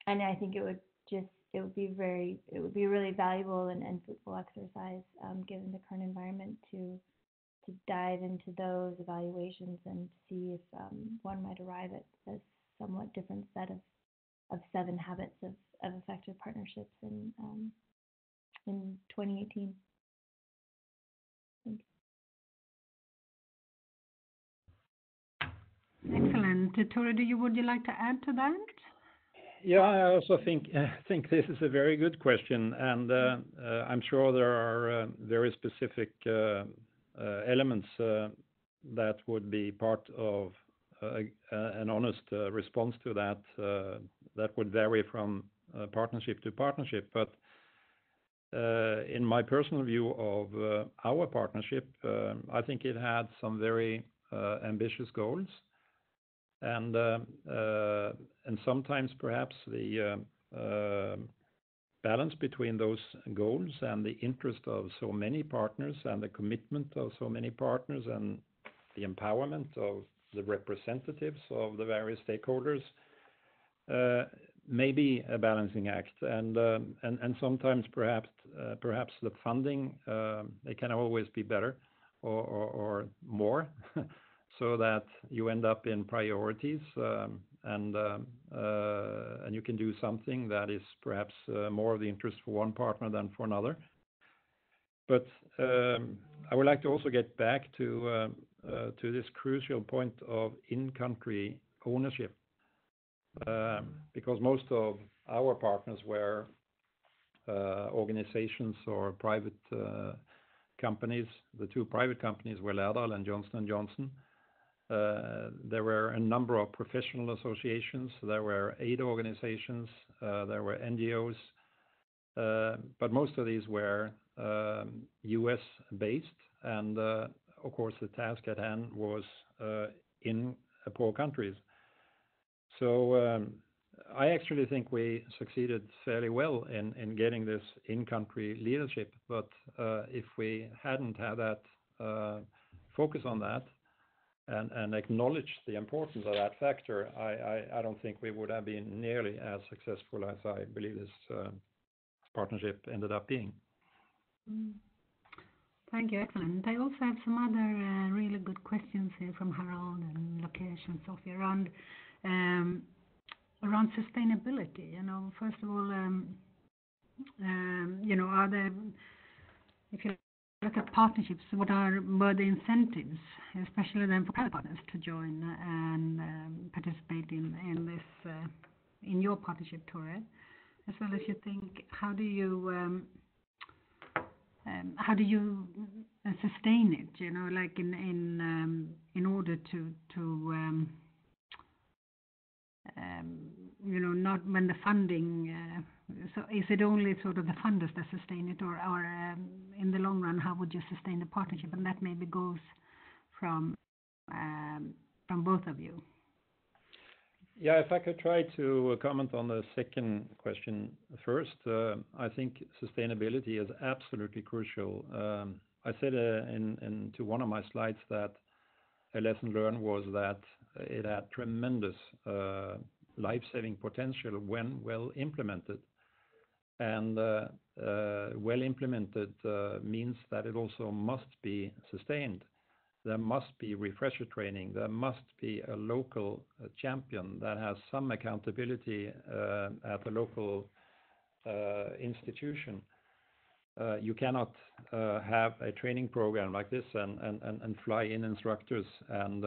Speaker 4: I think it would be really valuable and fruitful exercise given the current environment to dive into those evaluations and see if one might arrive at a somewhat different set of 7 habits of effective partnerships in 2018. Thank you.
Speaker 3: Excellent. Tori, would you like to add to that?
Speaker 5: Yeah, I also think this is a very good question, and I'm sure there are very specific elements that would be part of an honest response to that. That would vary from partnership to partnership, but in my personal view of our partnership, I think it had some very ambitious goals. And sometimes perhaps the balance between those goals and the interest of so many partners and the commitment of so many partners and the empowerment of the representatives of the various stakeholders may be a balancing act. And sometimes perhaps the funding it can always be better or more. So that you end up in priorities, and you can do something that is perhaps more of the interest for one partner than for another. But I would like to also get back to this crucial point of in-country ownership, because most of our partners were organizations or private companies. The 2 private companies were Lärdal and Johnson & Johnson. There were a number of professional associations, there were aid organizations, there were NGOs, but most of these were US based, and of course the task at hand was in poor countries. So I actually think we succeeded fairly well in getting this in-country leadership. But if we hadn't had that focus on that and acknowledged the importance of that factor, I don't think we would have been nearly as successful as I believe this partnership ended up being.
Speaker 3: Thank you, excellent. I also have some other really good questions here from Harold and Lokesh and Sophie around sustainability. First of all, are there, if you look at partnerships, were the incentives, especially then for private partners, to join and participate in this in your partnership, Tore, as well as you think how do you sustain it? Like in order to not when the funding. So is it only sort of the funders that sustain it, or in the long run, how would you sustain the partnership? And that maybe goes from both of you.
Speaker 5: Yeah, if I could try to comment on the second question first, I think sustainability is absolutely crucial. I said to one of my slides that a lesson learned was that it had tremendous life-saving potential when well implemented. And well implemented means that it also must be sustained. There must be refresher training. There must be a local champion that has some accountability at the local institution. You cannot have a training program like this and fly in instructors and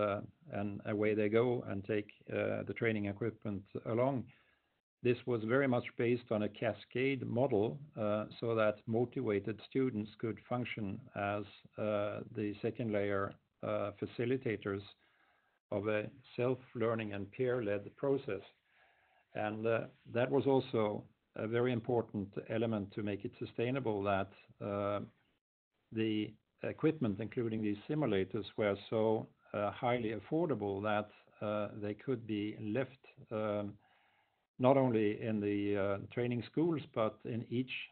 Speaker 5: away they go and take the training equipment along. This was very much based on a cascade model so that motivated students could function as the second layer facilitators of a self-learning and peer-led process. And that was also a very important element to make it sustainable, that the equipment, including these simulators, were so highly affordable that they could be left not only in the training schools, but in each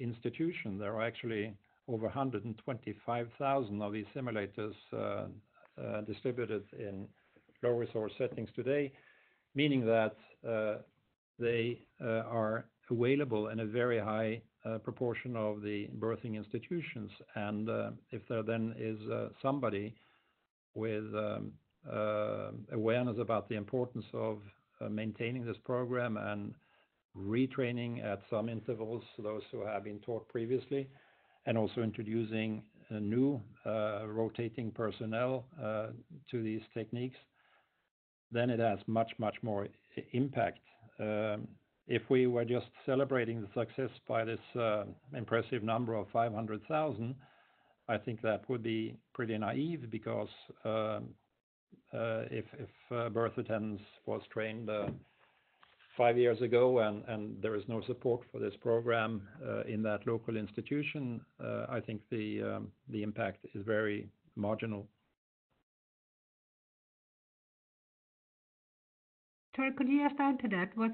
Speaker 5: institution. There are actually over 125,000 of these simulators distributed in low resource settings today, meaning that they are available in a very high proportion of the birthing institutions. And if there then is somebody with awareness about the importance of maintaining this program and retraining at some intervals those who have been taught previously, and also introducing a new rotating personnel to these techniques, then it has much more impact. If we were just celebrating the success by this impressive number of 500,000, I think that would be pretty naive, because if birth attendance was trained 5 years ago and there is no support for this program in that local institution, I think the impact is very marginal.
Speaker 3: Tor, could you just add to that? What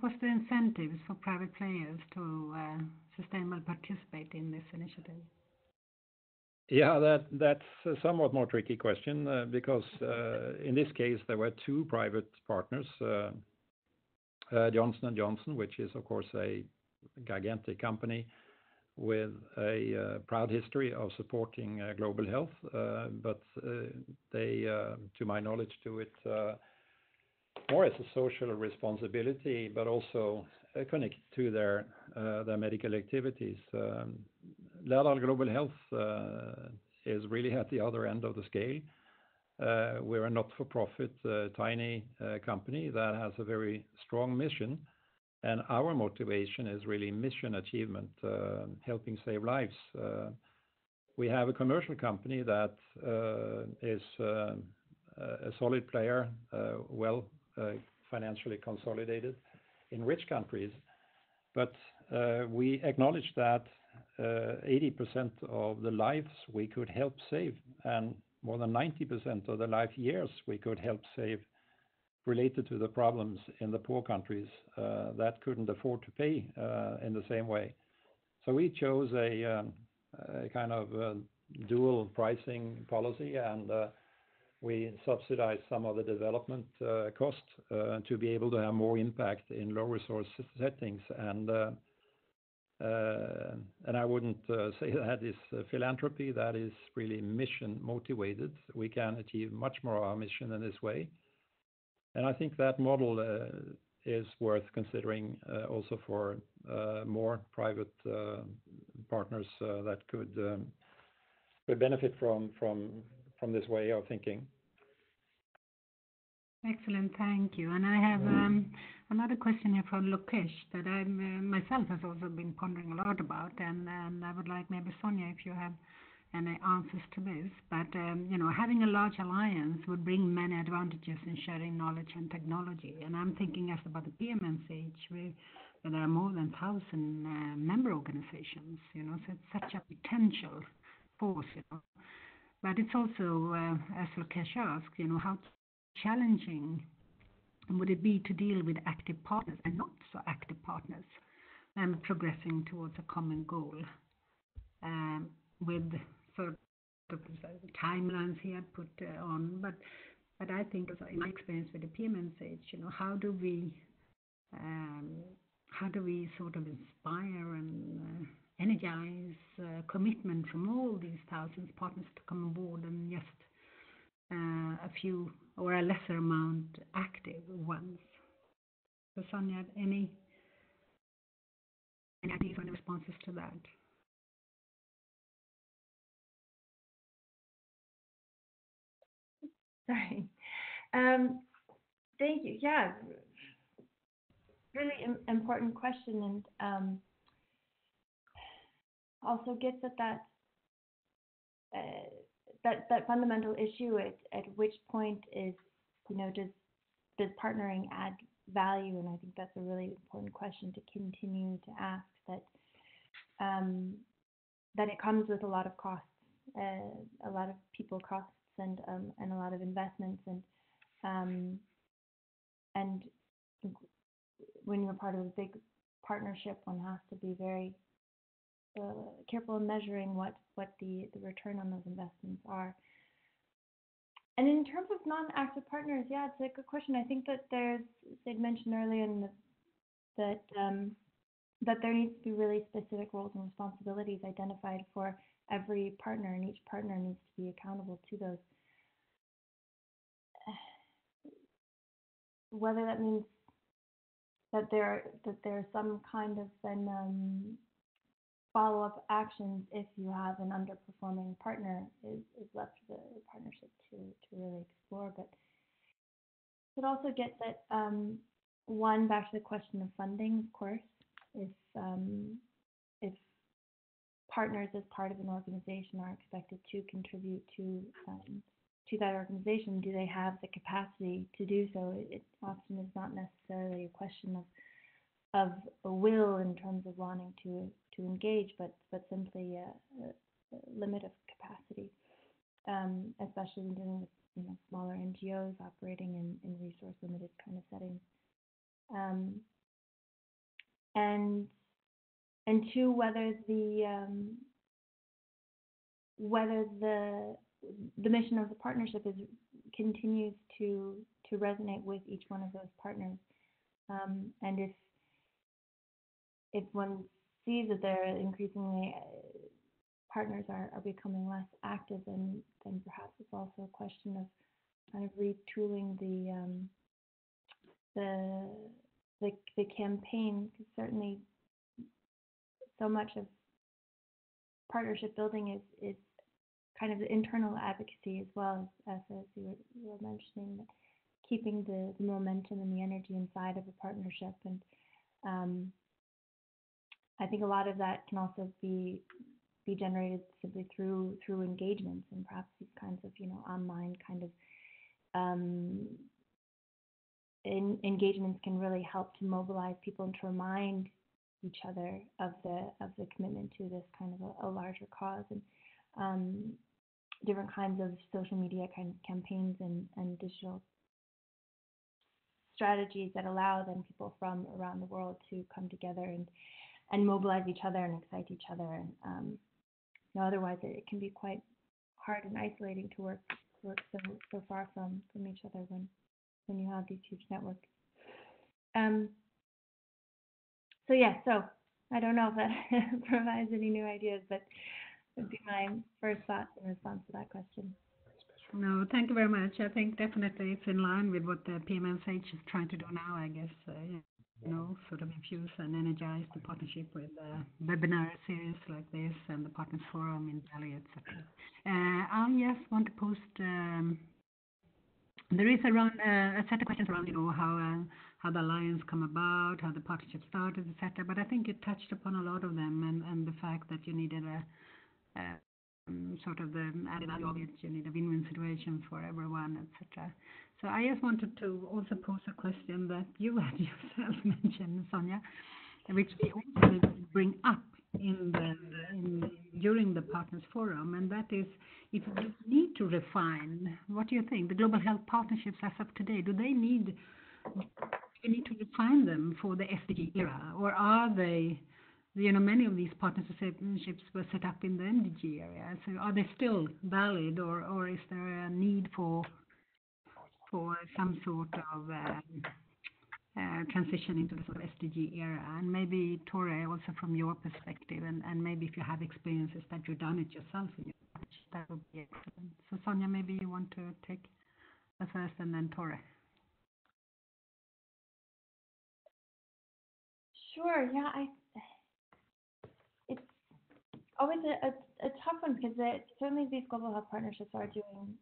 Speaker 3: was the incentives for private players to sustainably participate in this initiative?
Speaker 5: Yeah, that's a somewhat more tricky question because in this case there were two private partners, Johnson & Johnson, which is of course a gigantic company with a proud history of supporting global health, but they, to my knowledge, do it more as a social responsibility, but also connected to their medical activities. Lærdal Global Health is really at the other end of the scale. We're a not-for-profit, tiny company that has a very strong mission, and our motivation is really mission achievement, helping save lives. We have a commercial company that is a solid player, financially consolidated in rich countries, but we acknowledge that 80% of the lives we could help save, and more than 90% of the life years we could help save related to the problems in the poor countries that couldn't afford to pay in the same way. So we chose a kind of dual pricing policy, and we subsidized some of the development cost to be able to have more impact in low resource settings. And I wouldn't say that is philanthropy. That is really mission motivated. We can achieve much more of our mission in this way. And I think that model is worth considering also for more private partners that could benefit from this way of thinking.
Speaker 3: Excellent, thank you. And I have another question here from Lokesh that I myself has also been pondering a lot about, and I would like maybe Sonia, if you have any answers to this. But having a large alliance would bring many advantages in sharing knowledge and technology. And I'm thinking as about the PMNCH, where there are more than 1,000 member organizations. So it's such a potential force. But it's also, as Lokesh asked, how challenging would it be to deal with active partners and not so active partners and progressing towards a common goal with sort of timelines here put on. But I think, in my experience with the PMNCH, how do we sort of inspire and energize commitment from all these thousands of partners to come on board and just a few or a lesser amount active ones? So Sonia, any ideas or any responses to that?
Speaker 4: Sorry. Thank you. Yeah, really important question, and also gets at that fundamental issue at which point is, does partnering add value? And I think that's a really important question to continue to ask, that it comes with a lot of costs, a lot of people costs, and a lot of investments, and when you're part of a big partnership, one has to be very careful in measuring what the return on those investments are. And in terms of non-active partners, yeah, it's a good question. I think that they'd mentioned earlier that there needs to be really specific roles and responsibilities identified for every partner, and each partner needs to be accountable to those. Whether that means that there's some kind of follow-up actions if you have an underperforming partner is left for the partnership to really explore. But it also gets at one, back to the question of funding, of course. If partners as part of an organization are expected to contribute to that organization, do they have the capacity to do so? It often is not necessarily a question of a will in terms of wanting to engage, but simply a limit of capacity, especially when dealing with smaller NGOs operating in resource limited kind of settings. And two, whether the mission of the partnership continues to resonate with each one of those partners, and if one sees that they're increasingly partners are becoming less active, then perhaps it's also a question of kind of retooling the campaign, because certainly so much of partnership building is kind of the internal advocacy as well, as you were mentioning, keeping the momentum and the energy inside of a partnership. And I think a lot of that can also be generated simply through engagements, and perhaps these kinds of online kind of engagements can really help to mobilize people and to remind each other of the commitment to this kind of a larger cause. And different kinds of social media campaigns and digital strategies that allow then people from around the world to come together and mobilize each other and excite each other. And otherwise, it can be quite hard and isolating to work so far from each other when you have these huge networks. So I don't know if that provides any new ideas, but would be my first thoughts in response to that question.
Speaker 3: No, thank you very much. I think definitely it's in line with what the PMNCH is trying to do now, I guess. Sort of infuse and energize the partnership with webinar series like this and the Partners Forum in Delhi, etc. I just want to post. There is a set of questions around, how the alliance come about, how the partnership started, etc. But I think it touched upon a lot of them, and the fact that you needed sort of the added value of it, you need a win-win situation for everyone, etc. So I just wanted to also pose a question that you had yourself mentioned, Sonja, which we also bring up during the Partners Forum, and that is, if you need to refine, what do you think? The global health partnerships as of today, do you need to refine them for the SDG era, or are they? Many of these partnerships were set up in the NGO area. So are they still valid, or is there a need for some sort of transition into the sort of SDG era? And maybe, Tore, also from your perspective, and maybe if you have experiences that you've done it yourself in your partnership, that would be excellent. So Sonja, maybe you want to take the first, and then Tore.
Speaker 4: Sure. Yeah, it's always a tough one, because certainly these global health partnerships are doing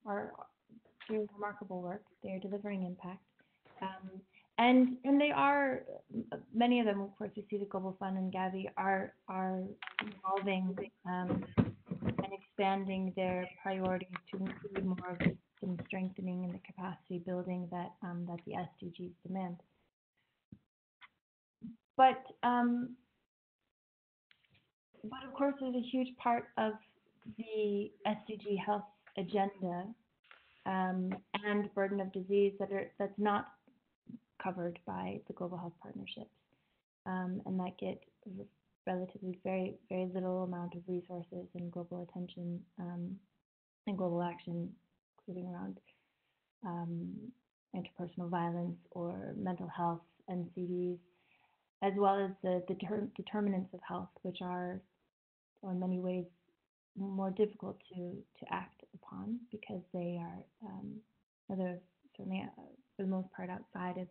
Speaker 4: remarkable work. They are delivering impact, and they are, many of them, of course. We see the Global Fund and Gavi are evolving and expanding their priorities to include more of the strengthening and the capacity building that the SDGs demand. But of course, there's a huge part of the SDG health agenda and burden of disease that's not covered by the global health partnerships, and that get relatively very, very little amount of resources and global attention and global action, including around interpersonal violence or mental health NCDs, as well as the determinants of health, which are in many ways more difficult to act upon, because they are certainly for the most part outside of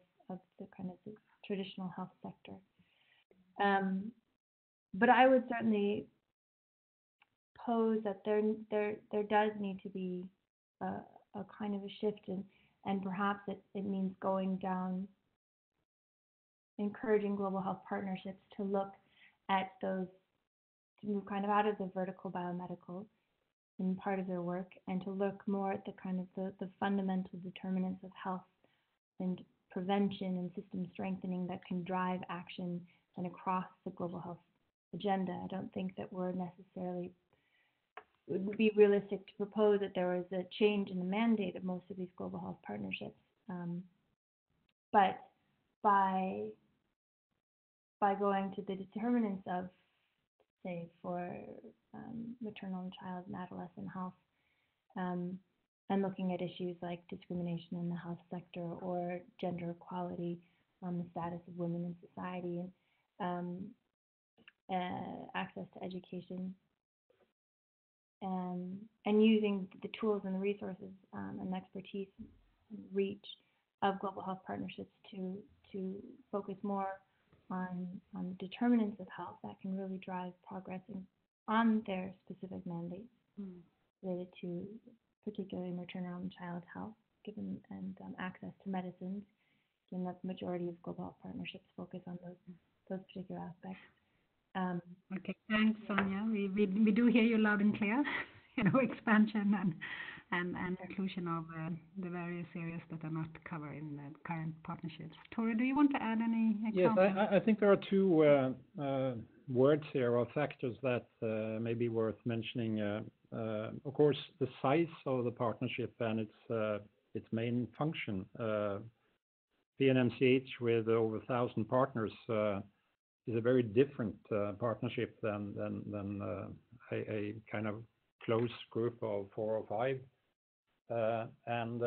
Speaker 4: the kind of the traditional health sector. But I would certainly pose that there does need to be a kind of a shift, and perhaps it means going down, encouraging global health partnerships to look at those, to move kind of out of the vertical biomedical in part of their work, and to look more at the kind of the fundamental determinants of health and prevention and system strengthening that can drive action and across the global health agenda. I don't think that it would be realistic to propose that there was a change in the mandate of most of these global health partnerships. But by going to the determinants of, say, for maternal and child and adolescent health, and looking at issues like discrimination in the health sector or gender equality, the status of women in society, and access to education, and using the tools and the resources and expertise and reach of global health partnerships to focus more on determinants of health that can really drive progress on their specific mandates related to particularly maternal and child health, given and access to medicines, given that the majority of global health partnerships focus on those particular aspects.
Speaker 3: Okay, thanks, Sonja. We do hear you loud and clear. Expansion and inclusion of the various areas that are not covered in the current partnerships. Tore, do you want to add any examples?
Speaker 5: Yes, I think there are two words here, or factors that may be worth mentioning. Of course, the size of the partnership and its main function. PMNCH with over 1,000 partners is a very different partnership than a kind of close group of 4 or 5, and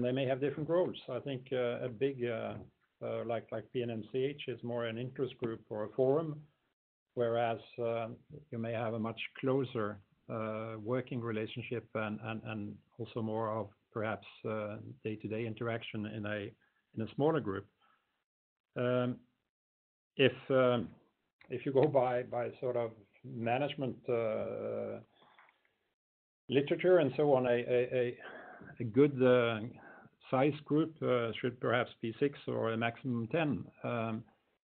Speaker 5: they may have different roles. I think a big like PMNCH is more an interest group or a forum, whereas you may have a much closer working relationship and also more of perhaps day-to-day interaction in a smaller group. If you go by sort of management literature and so on, a good size group should perhaps be 6 or a maximum 10.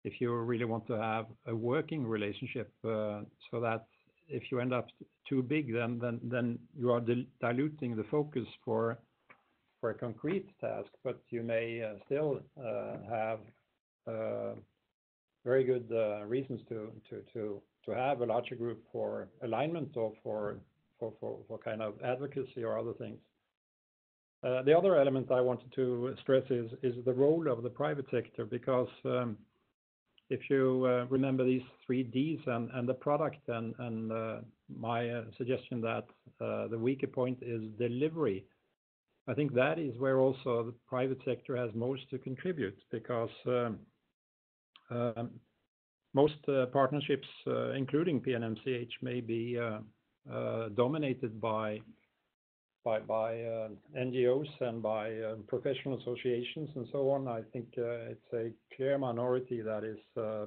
Speaker 5: If you really want to have a working relationship, so that if you end up too big, then you are diluting the focus for a concrete task, but you may still have very good reasons to have a larger group for alignment or for kind of advocacy or other things. The other element I wanted to stress is the role of the private sector, because if you remember these 3 Ds and the product and my suggestion that the weaker point is delivery, I think that is where also the private sector has most to contribute, because most partnerships, including PMNCH, may be dominated by NGOs and by professional associations and so on. I think it's a clear minority that is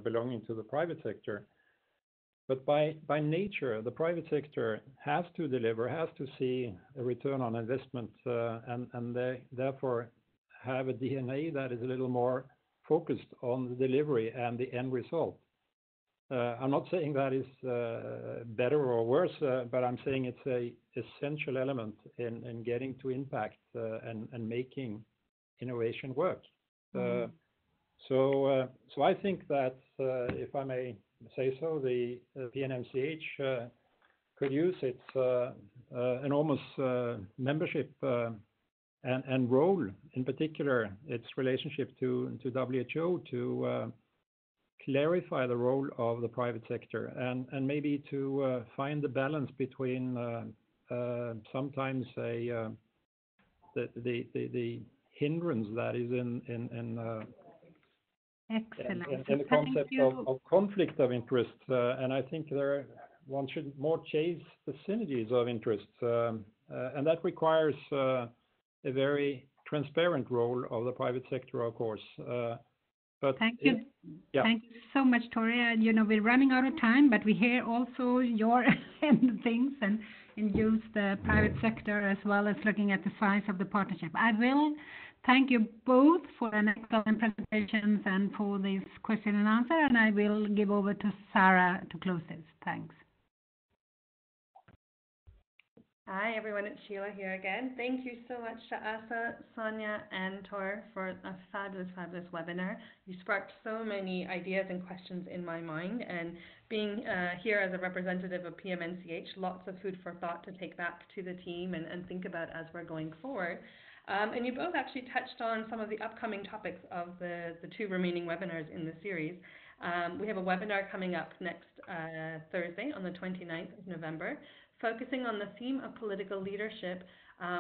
Speaker 5: belonging to the private sector. But by nature, the private sector has to deliver, has to see a return on investment, and they therefore have a DNA that is a little more focused on the delivery and the end result. I'm not saying that is better or worse, but I'm saying it's a essential element in getting to impact and making innovation work. So I think that if I may say so, the PMNCH could use its enormous membership and role, in particular its relationship to WHO, to clarify the role of the private sector and maybe to find the balance between sometimes the hindrance that is in
Speaker 3: Excellent.
Speaker 5: the concept of conflict of interests, and I think one should more chase the synergies of interests, and that requires a very transparent role of the private sector, of course. But
Speaker 3: Thank you.
Speaker 5: Yeah.
Speaker 3: Thank you so much, Tori. And we're running out of time, but we hear also your end things and use the private sector as well as looking at the size of the partnership. I will thank you both for an excellent presentations and for this question and answer, and I will give over to Sarah to close this. Thanks.
Speaker 2: Hi everyone, it's Sheila here again. Thank you so much to Asa, Sonia and Tor for a fabulous webinar. You sparked so many ideas and questions in my mind, and being here as a representative of PMNCH, lots of food for thought to take back to the team and think about as we're going forward. And you both actually touched on some of the upcoming topics of the 2 remaining webinars in the series. We have a webinar coming up next Thursday on the 29th of November, focusing on the theme of political leadership,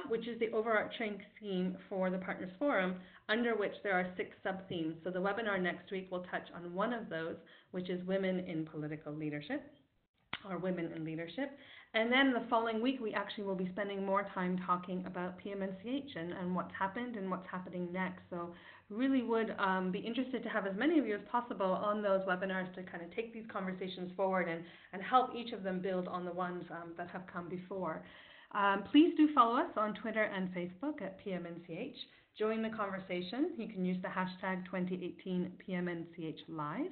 Speaker 2: which is the overarching theme for the Partners Forum, under which there are 6 sub-themes. So the webinar next week will touch on one of those, which is women in political leadership, or women in leadership. And then the following week, we actually will be spending more time talking about PMNCH and what's happened and what's happening next. So really would be interested to have as many of you as possible on those webinars to kind of take these conversations forward and help each of them build on the ones that have come before. Please do follow us on Twitter and Facebook at PMNCH. Join the conversation. You can use the hashtag 2018 PMNCH Live.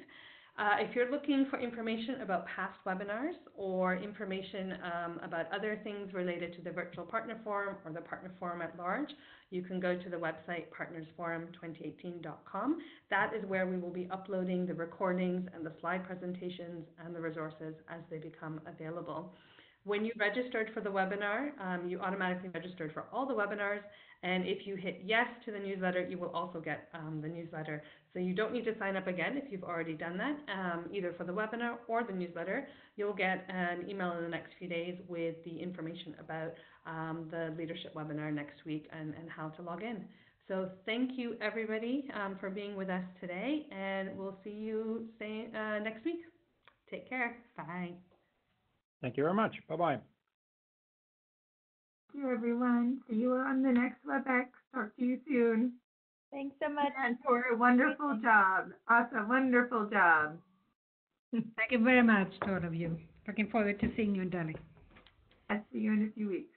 Speaker 2: If you're looking for information about past webinars or information about other things related to the Virtual Partner Forum or the Partner Forum at large, you can go to the website partnersforum2018.com. That is where we will be uploading the recordings and the slide presentations and the resources as they become available. When you registered for the webinar, you automatically registered for all the webinars, and if you hit yes to the newsletter, you will also get the newsletter. So you don't need to sign up again if you've already done that, either for the webinar or the newsletter. You'll get an email in the next few days with the information about the leadership webinar next week and how to log in. So thank you everybody for being with us today, and we'll see you next week. Take care. Bye.
Speaker 5: Thank you very much. Bye-bye.
Speaker 1: Thank you, everyone. See you on the next WebEx. Talk to you soon.
Speaker 4: Thanks so much.
Speaker 1: And Tora, wonderful job. Awesome, wonderful job.
Speaker 3: Thank you very much to all of you. Looking forward to seeing you in Delhi.
Speaker 1: I'll see you in a few weeks.